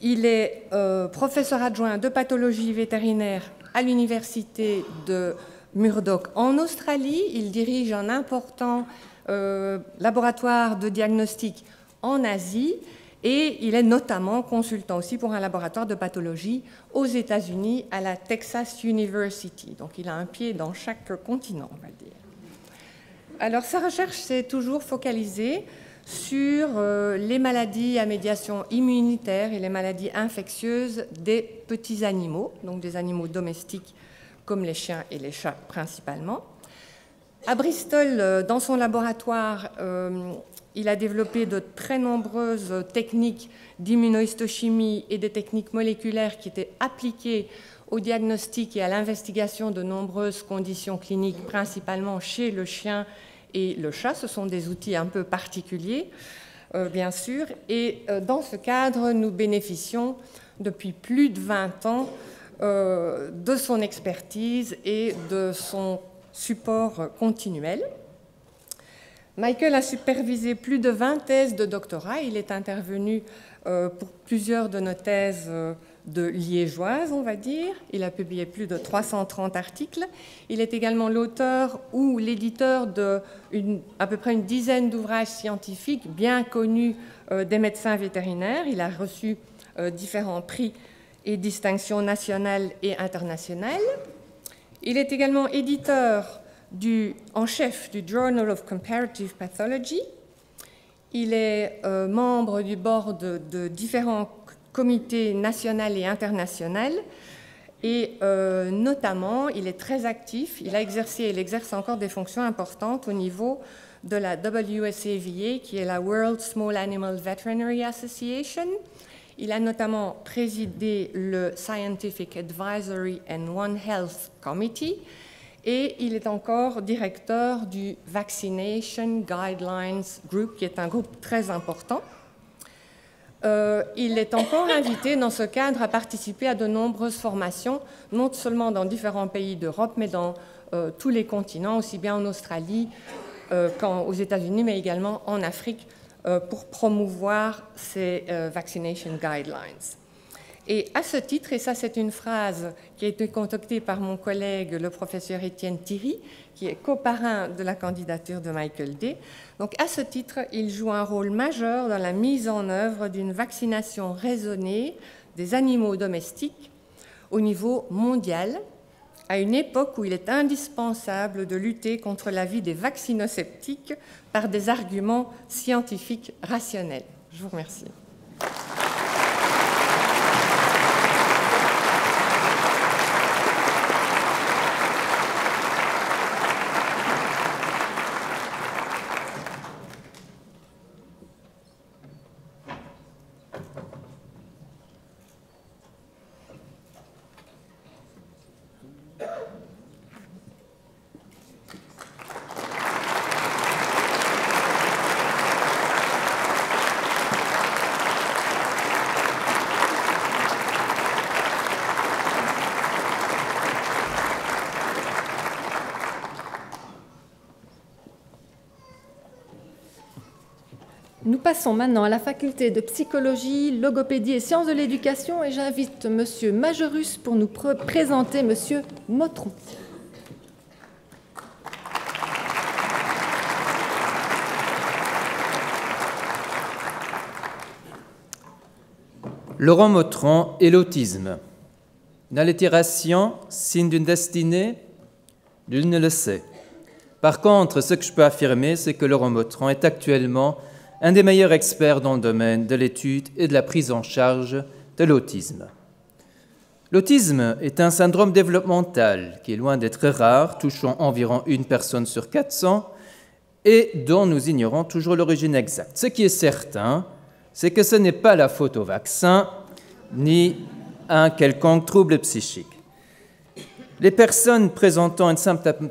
Il est professeur adjoint de pathologie vétérinaire à l'université de Murdoch en Australie. Il dirige un important laboratoire de diagnostic en Asie. Et il est notamment consultant aussi pour un laboratoire de pathologie aux États-Unis, à la Texas University. Donc il a un pied dans chaque continent, on va dire. Alors sa recherche s'est toujours focalisée sur les maladies à médiation immunitaire et les maladies infectieuses des petits animaux, donc des animaux domestiques comme les chiens et les chats principalement. À Bristol, dans son laboratoire, il a développé de très nombreuses techniques d'immunohistochimie et des techniques moléculaires qui étaient appliquées au diagnostic et à l'investigation de nombreuses conditions cliniques, principalement chez le chien et le chat. Ce sont des outils un peu particuliers, bien sûr. Et dans ce cadre, nous bénéficions depuis plus de 20 ans de son expertise et de son support continuel. Michael a supervisé plus de 20 thèses de doctorat. Il est intervenu pour plusieurs de nos thèses de liégeoises, on va dire. Il a publié plus de 330 articles. Il est également l'auteur ou l'éditeur de à peu près une dizaine d'ouvrages scientifiques bien connus des médecins vétérinaires. Il a reçu différents prix et distinctions nationales et internationales. Il est également éditeur en chef du Journal of Comparative Pathology. Il est membre du board de différents comités nationaux et internationaux et notamment, il est très actif. Il a exercé et il exerce encore des fonctions importantes au niveau de la WSAVA, qui est la World Small Animal Veterinary Association. Il a notamment présidé le Scientific Advisory and One Health Committee et il est encore directeur du Vaccination Guidelines Group, qui est un groupe très important. Il est encore invité dans ce cadre à participer à de nombreuses formations, non seulement dans différents pays d'Europe, mais dans tous les continents, aussi bien en Australie qu'aux États-Unis, mais également en Afrique, pour promouvoir ces vaccination guidelines. Et à ce titre, et ça c'est une phrase qui a été concoctée par mon collègue le professeur Étienne Thierry, qui est coparrain de la candidature de Michael Day, donc à ce titre, il joue un rôle majeur dans la mise en œuvre d'une vaccination raisonnée des animaux domestiques au niveau mondial, à une époque où il est indispensable de lutter contre l'avis des vaccinosceptiques par des arguments scientifiques rationnels. Je vous remercie. Nous passons maintenant à la faculté de psychologie, logopédie et sciences de l'éducation et j'invite M. Majerus pour nous présenter M. Motron. Laurent Motron et l'autisme. Une allitération, signe d'une destinée, nul ne le sait. Par contre, ce que je peux affirmer, c'est que Laurent Motron est actuellement un des meilleurs experts dans le domaine de l'étude et de la prise en charge de l'autisme. L'autisme est un syndrome développemental qui est loin d'être rare, touchant environ 1 personne sur 400 et dont nous ignorons toujours l'origine exacte. Ce qui est certain, c'est que ce n'est pas la faute au vaccin ni un quelconque trouble psychique. Les personnes présentant une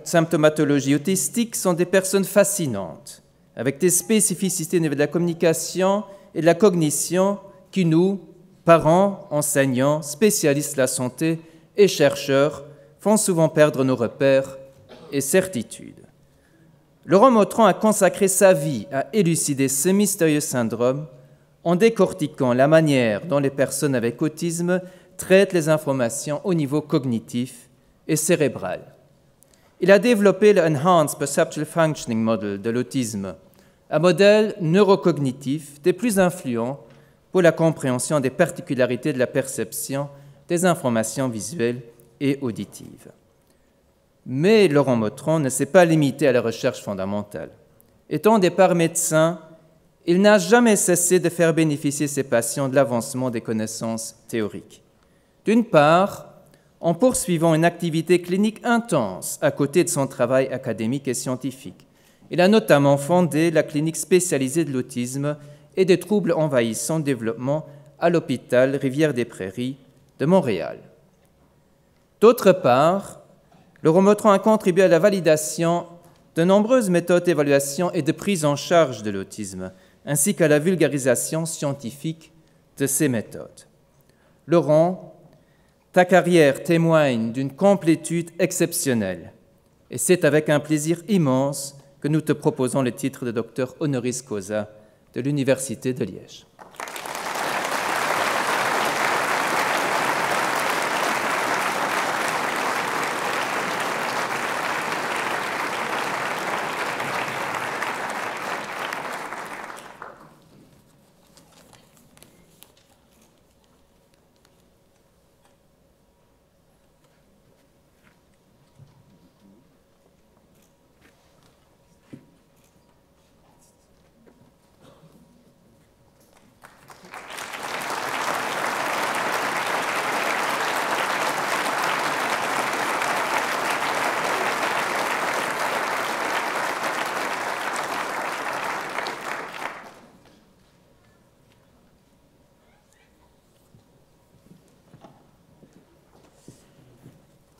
symptomatologie autistique sont des personnes fascinantes, avec des spécificités au niveau de la communication et de la cognition qui nous, parents, enseignants, spécialistes de la santé et chercheurs, font souvent perdre nos repères et certitudes. Laurent Motron a consacré sa vie à élucider ce mystérieux syndrome en décortiquant la manière dont les personnes avec autisme traitent les informations au niveau cognitif et cérébral. Il a développé le Enhanced Perceptual Functioning Model de l'autisme, un modèle neurocognitif des plus influents pour la compréhension des particularités de la perception des informations visuelles et auditives. Mais Laurent Motron ne s'est pas limité à la recherche fondamentale. Étant au départ médecin, il n'a jamais cessé de faire bénéficier ses patients de l'avancement des connaissances théoriques. D'une part, en poursuivant une activité clinique intense à côté de son travail académique et scientifique. Il a notamment fondé la clinique spécialisée de l'autisme et des troubles envahissants de développement à l'hôpital Rivière-des-Prairies de Montréal. D'autre part, Laurent Motron a contribué à la validation de nombreuses méthodes d'évaluation et de prise en charge de l'autisme, ainsi qu'à la vulgarisation scientifique de ces méthodes. Laurent, ta carrière témoigne d'une complétude exceptionnelle, et c'est avec un plaisir immense que nous te proposons le titre de docteur honoris causa de l'Université de Liège.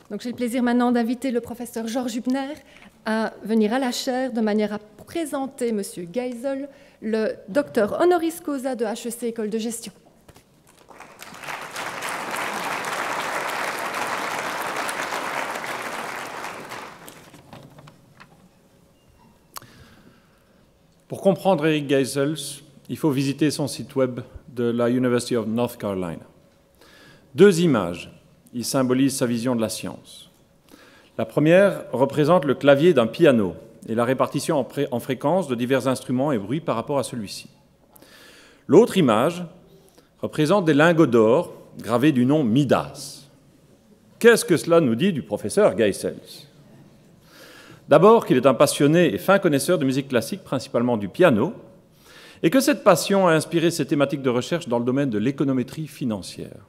Donc j'ai le plaisir maintenant d'inviter le professeur Georges Hübner à venir à la chaire de manière à présenter M. Geisel, le docteur honoris causa de HEC École de Gestion. Pour comprendre Eric Geisel, il faut visiter son site web de la University of North Carolina. 2 images y symbolisent sa vision de la science. La première représente le clavier d'un piano et la répartition en fréquences de divers instruments et bruits par rapport à celui-ci. L'autre image représente des lingots d'or gravés du nom Midas. Qu'est-ce que cela nous dit du professeur Geisel? D'abord qu'il est un passionné et fin connaisseur de musique classique, principalement du piano, et que cette passion a inspiré ses thématiques de recherche dans le domaine de l'économétrie financière.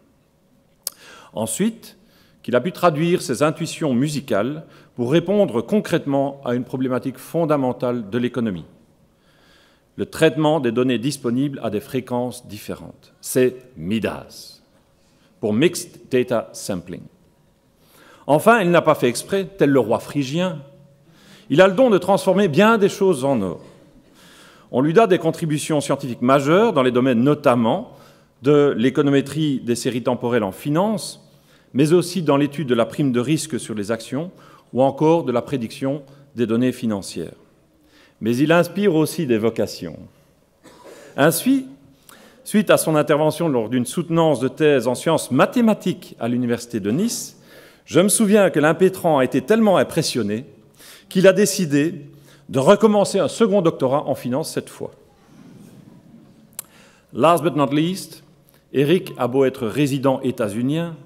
Ensuite, qu'il a pu traduire ses intuitions musicales pour répondre concrètement à une problématique fondamentale de l'économie: le traitement des données disponibles à des fréquences différentes. C'est MIDAS, pour Mixed Data Sampling. Enfin, il n'a pas fait exprès, tel le roi phrygien. Il a le don de transformer bien des choses en or. On lui doit des contributions scientifiques majeures dans les domaines notamment de l'économétrie des séries temporelles en finance, mais aussi dans l'étude de la prime de risque sur les actions ou encore de la prédiction des données financières. Mais il inspire aussi des vocations. Ainsi, suite à son intervention lors d'une soutenance de thèse en sciences mathématiques à l'Université de Nice, je me souviens que l'impétrant a été tellement impressionné qu'il a décidé de recommencer un second doctorat en finance cette fois. Last but not least, Eric a beau être résident états-unien,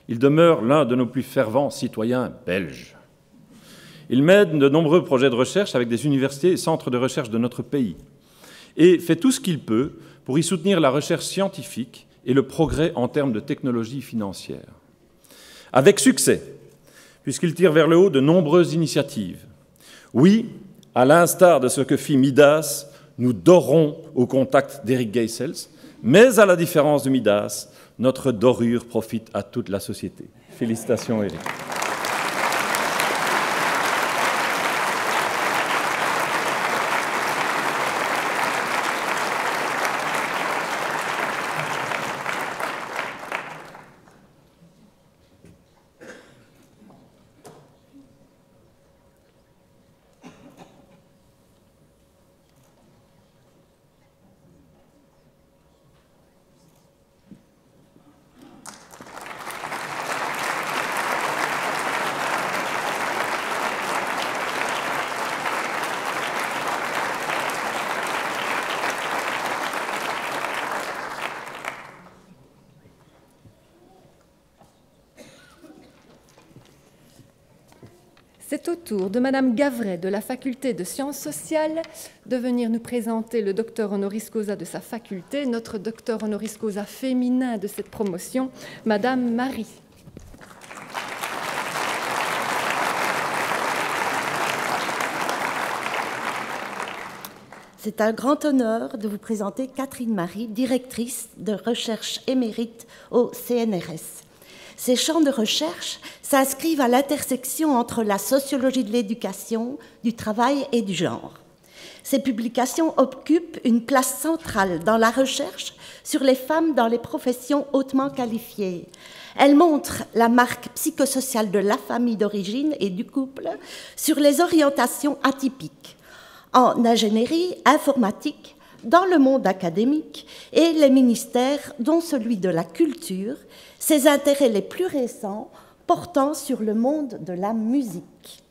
il demeure l'un de nos plus fervents citoyens belges. Il mène de nombreux projets de recherche avec des universités et centres de recherche de notre pays et fait tout ce qu'il peut pour y soutenir la recherche scientifique et le progrès en termes de technologie financière. Avec succès, puisqu'il tire vers le haut de nombreuses initiatives. Oui, à l'instar de ce que fit Midas, nous dorons au contact d'Eric Geisel, mais à la différence de Midas, notre dorure profite à toute la société. Félicitations, Eric. C'est au tour de Madame Gavret de la Faculté de Sciences sociales de venir nous présenter le docteur honoris causa de sa faculté, notre docteur honoris causa féminin de cette promotion, Madame Marie. C'est un grand honneur de vous présenter Catherine Marie, directrice de recherche émérite au CNRS. Ces champs de recherche s'inscrivent à l'intersection entre la sociologie de l'éducation, du travail et du genre. Ces publications occupent une place centrale dans la recherche sur les femmes dans les professions hautement qualifiées. Elles montrent la marque psychosociale de la famille d'origine et du couple sur les orientations atypiques en ingénierie, informatique, dans le monde académique et les ministères, dont celui de la culture, ses intérêts les plus récents portant sur le monde de la musique.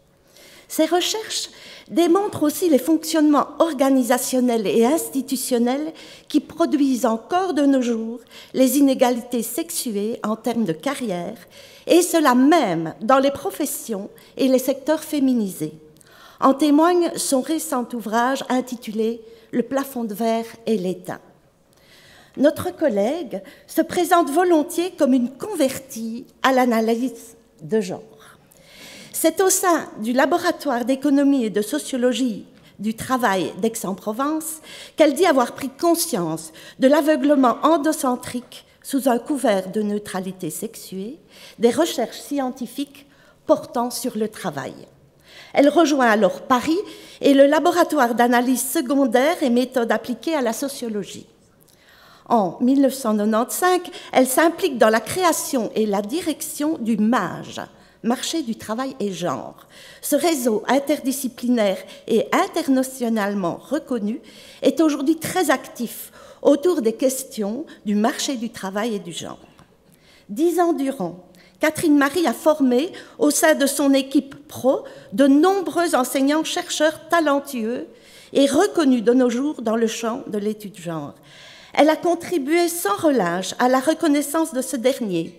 Ces recherches démontrent aussi les fonctionnements organisationnels et institutionnels qui produisent encore de nos jours les inégalités sexuées en termes de carrière, et cela même dans les professions et les secteurs féminisés. En témoigne son récent ouvrage intitulé « Le plafond de verre et l'étain ». Notre collègue se présente volontiers comme une convertie à l'analyse de genre. C'est au sein du laboratoire d'économie et de sociologie du travail d'Aix-en-Provence qu'elle dit avoir pris conscience de l'aveuglement endocentrique sous un couvert de neutralité sexuée des recherches scientifiques portant sur le travail. Elle rejoint alors Paris et le laboratoire d'analyse secondaire et méthodes appliquées à la sociologie. En 1995, elle s'implique dans la création et la direction du MAGE, Marché du travail et genre. Ce réseau interdisciplinaire et internationalement reconnu est aujourd'hui très actif autour des questions du marché du travail et du genre. 10 ans durant, Catherine Marie a formé au sein de son équipe pro de nombreux enseignants-chercheurs talentueux et reconnus de nos jours dans le champ de l'étude genre. Elle a contribué sans relâche à la reconnaissance de ce dernier,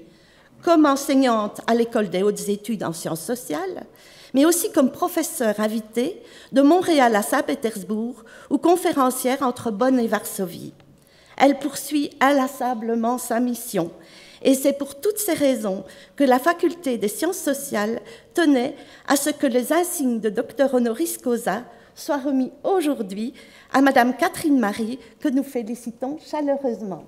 comme enseignante à l'École des hautes études en sciences sociales, mais aussi comme professeure invitée de Montréal à Saint-Pétersbourg ou conférencière entre Bonn et Varsovie. Elle poursuit inlassablement sa mission. Et c'est pour toutes ces raisons que la Faculté des sciences sociales tenait à ce que les insignes de docteur honoris causa soient remis aujourd'hui à Madame Catherine Marie, que nous félicitons chaleureusement.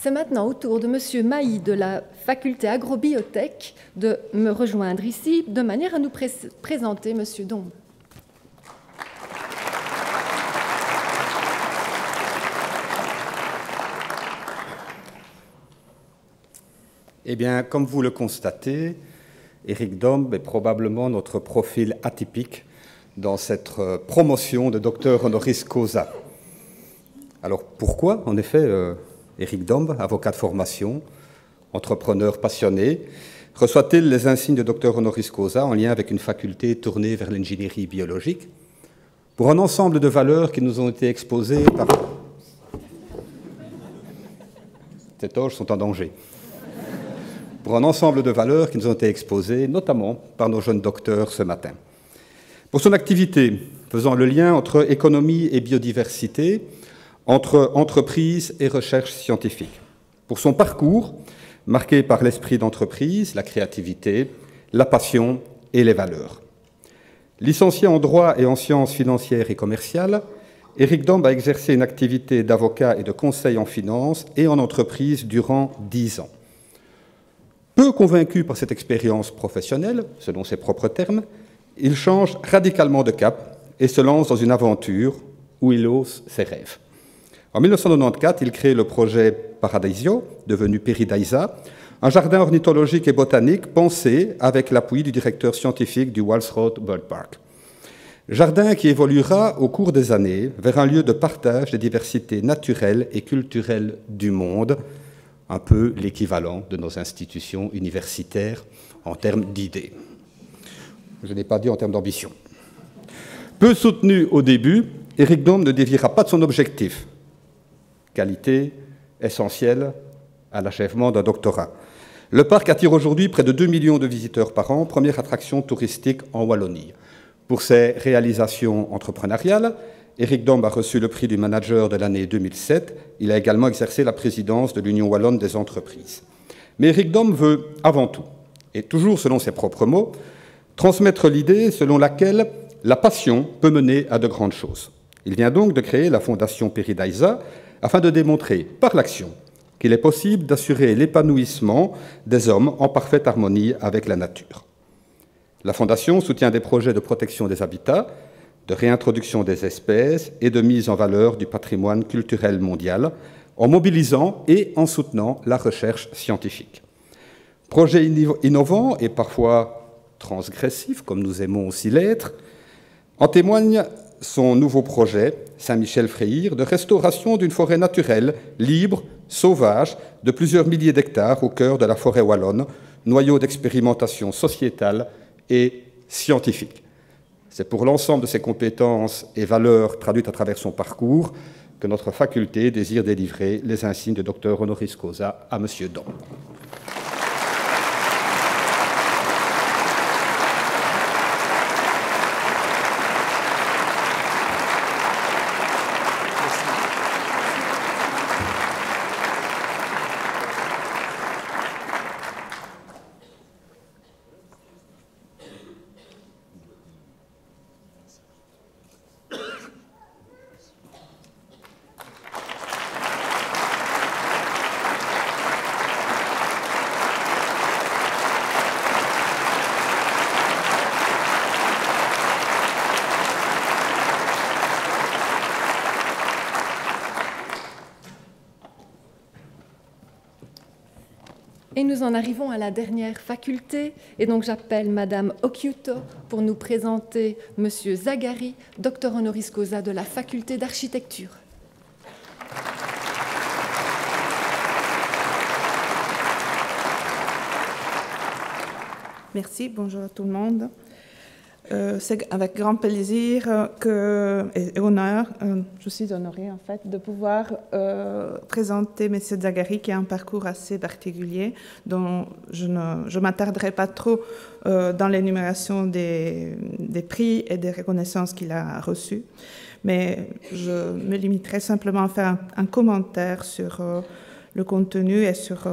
C'est maintenant au tour de M. Mailly de la faculté agrobiotech de me rejoindre ici, de manière à nous présenter M. Dombe. Eh bien, comme vous le constatez, Éric Dombe est probablement notre profil atypique dans cette promotion de docteur honoris causa. Alors pourquoi, en effet, Éric Dombe, avocat de formation, entrepreneur passionné, reçoit-il les insignes de docteur honoris causa en lien avec une faculté tournée vers l'ingénierie biologique pour un ensemble de valeurs qui nous ont été exposées par... Ces toges sont en danger. Pour un ensemble de valeurs qui nous ont été exposées, notamment par nos jeunes docteurs ce matin. Pour son activité, faisant le lien entre économie et biodiversité, entre entreprise et recherche scientifique. Pour son parcours, marqué par l'esprit d'entreprise, la créativité, la passion et les valeurs. Licencié en droit et en sciences financières et commerciales, Éric Dombe a exercé une activité d'avocat et de conseil en finance et en entreprise durant 10 ans. Peu convaincu par cette expérience professionnelle, selon ses propres termes, il change radicalement de cap et se lance dans une aventure où il ose ses rêves. En 1994, il crée le projet Paradisio, devenu Peridaisa, un jardin ornithologique et botanique pensé avec l'appui du directeur scientifique du Walsrode Bird Park. Jardin qui évoluera au cours des années vers un lieu de partage des diversités naturelles et culturelles du monde, un peu l'équivalent de nos institutions universitaires en termes d'idées. Je n'ai pas dit en termes d'ambition. Peu soutenu au début, Éric Dombe ne déviera pas de son objectif. Qualité essentielle à l'achèvement d'un doctorat. Le parc attire aujourd'hui près de 2 millions de visiteurs par an, première attraction touristique en Wallonie. Pour ses réalisations entrepreneuriales, Éric Dombe a reçu le prix du manager de l'année 2007. Il a également exercé la présidence de l'Union wallonne des entreprises. Mais Éric Dombe veut, avant tout, et toujours selon ses propres mots, transmettre l'idée selon laquelle la passion peut mener à de grandes choses. Il vient donc de créer la Fondation Peridaisa afin de démontrer par l'action qu'il est possible d'assurer l'épanouissement des hommes en parfaite harmonie avec la nature. La Fondation soutient des projets de protection des habitats, de réintroduction des espèces et de mise en valeur du patrimoine culturel mondial en mobilisant et en soutenant la recherche scientifique. Projet innovant et parfois transgressif, comme nous aimons aussi l'être, en témoigne son nouveau projet, Saint-Michel-Freyre, de restauration d'une forêt naturelle, libre, sauvage, de plusieurs milliers d'hectares au cœur de la forêt wallonne, noyau d'expérimentation sociétale et scientifique. C'est pour l'ensemble de ses compétences et valeurs traduites à travers son parcours que notre faculté désire délivrer les insignes de docteur honoris causa à M. Don. Et nous en arrivons à la dernière faculté, et donc j'appelle Madame Occhiuto pour nous présenter Monsieur Zagari, docteur honoris causa de la faculté d'architecture. Merci, bonjour à tout le monde. C'est avec grand plaisir et honneur, je suis honorée en fait, de pouvoir présenter M. Zagari, qui a un parcours assez particulier, dont je ne m'attarderai pas trop dans l'énumération des prix et des reconnaissances qu'il a reçus, mais je me limiterai simplement à faire un commentaire sur le contenu et sur,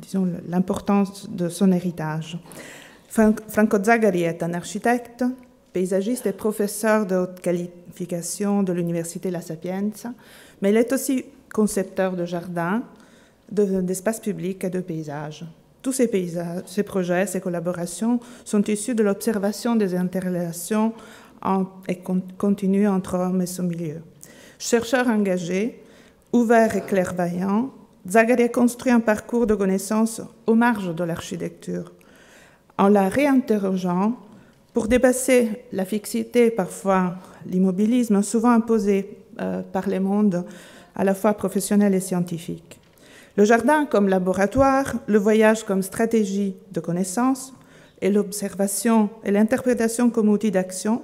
disons, l'importance de son héritage. Franco Zagari est un architecte, paysagiste et professeur de haute qualification de l'Université La Sapienza, mais il est aussi concepteur de jardins, d'espaces publics et de paysages. Tous ces projets, ces collaborations sont issus de l'observation des interrelations continues entre hommes et son milieu. Chercheur engagé, ouvert et clairvoyant, Zagari a construit un parcours de connaissances aux marges de l'architecture, en la réinterrogeant pour dépasser la fixité et parfois l'immobilisme souvent imposés par les mondes à la fois professionnels et scientifiques. Le jardin comme laboratoire, le voyage comme stratégie de connaissance et l'observation et l'interprétation comme outil d'action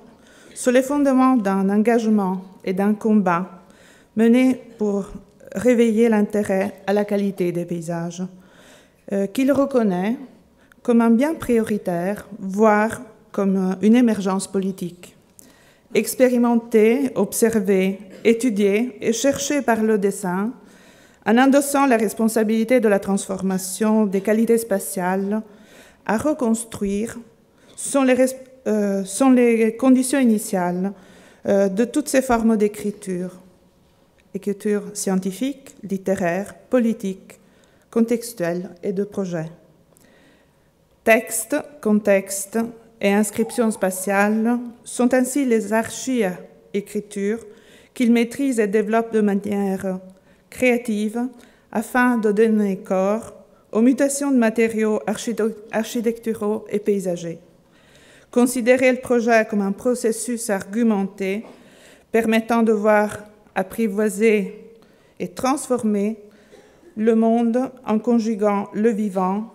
sont les fondements d'un engagement et d'un combat mené pour réveiller l'intérêt à la qualité des paysages, qu'il reconnaît comme un bien prioritaire, voire comme une émergence politique. Expérimenté, observé, étudié et cherché par le dessin, en endossant la responsabilité de la transformation des qualités spatiales, à reconstruire sont les conditions initiales de toutes ces formes d'écriture, écriture scientifique, littéraire, politique, contextuelle et de projet. Texte, contexte et inscription spatiale sont ainsi les archi-écritures qu'il maîtrise et développe de manière créative afin de donner corps aux mutations de matériaux architecturaux et paysagers. Considérer le projet comme un processus argumenté permettant de voir apprivoiser et transformer le monde en conjuguant le vivant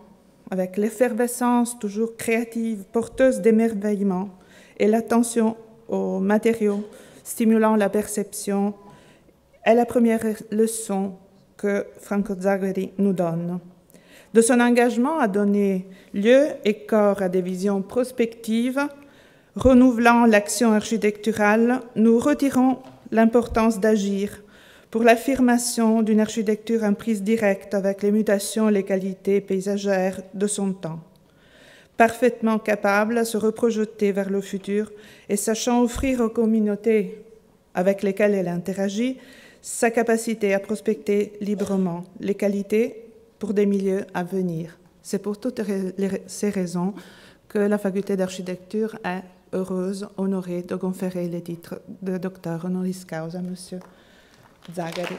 avec l'effervescence toujours créative, porteuse d'émerveillement et l'attention aux matériaux stimulant la perception est la première leçon que Franco Zagari nous donne. De son engagement à donner lieu et corps à des visions prospectives, renouvelant l'action architecturale, nous retirons l'importance d'agir pour l'affirmation d'une architecture en prise directe avec les mutations et les qualités paysagères de son temps. Parfaitement capable à se reprojeter vers le futur et sachant offrir aux communautés avec lesquelles elle interagit sa capacité à prospecter librement les qualités pour des milieux à venir. C'est pour toutes ces raisons que la faculté d'architecture est heureuse, honorée de conférer le titre de docteur honoris causa à M. Zagari.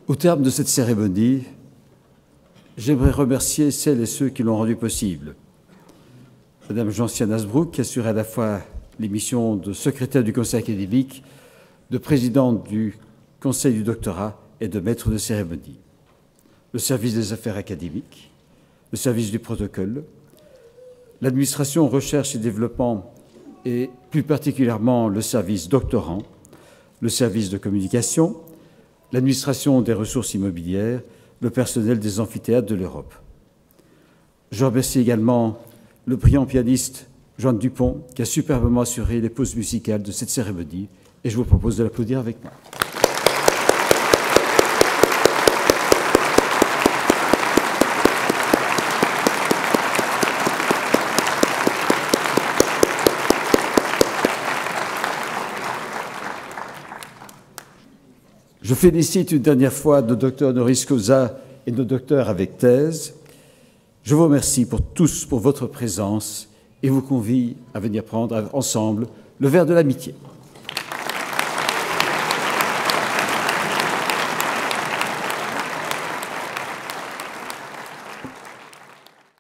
Au terme de cette cérémonie, j'aimerais remercier celles et ceux qui l'ont rendu possible. Madame Gentiane Asbrook, qui assurait à la fois les missions de secrétaire du conseil académique, de présidente du conseil du doctorat et de maître de cérémonie. Le service des affaires académiques, le service du protocole, l'administration recherche et développement et plus particulièrement le service doctorant, le service de communication, l'administration des ressources immobilières, le personnel des amphithéâtres de l'Europe. Je remercie également le brillant pianiste Jean Dupont qui a superbement assuré les pauses musicales de cette cérémonie et je vous propose de l'applaudir avec moi. Je félicite une dernière fois nos docteurs honoris causa et nos docteurs avec thèse. Je vous remercie tous pour votre présence et vous convie à venir prendre ensemble le verre de l'amitié.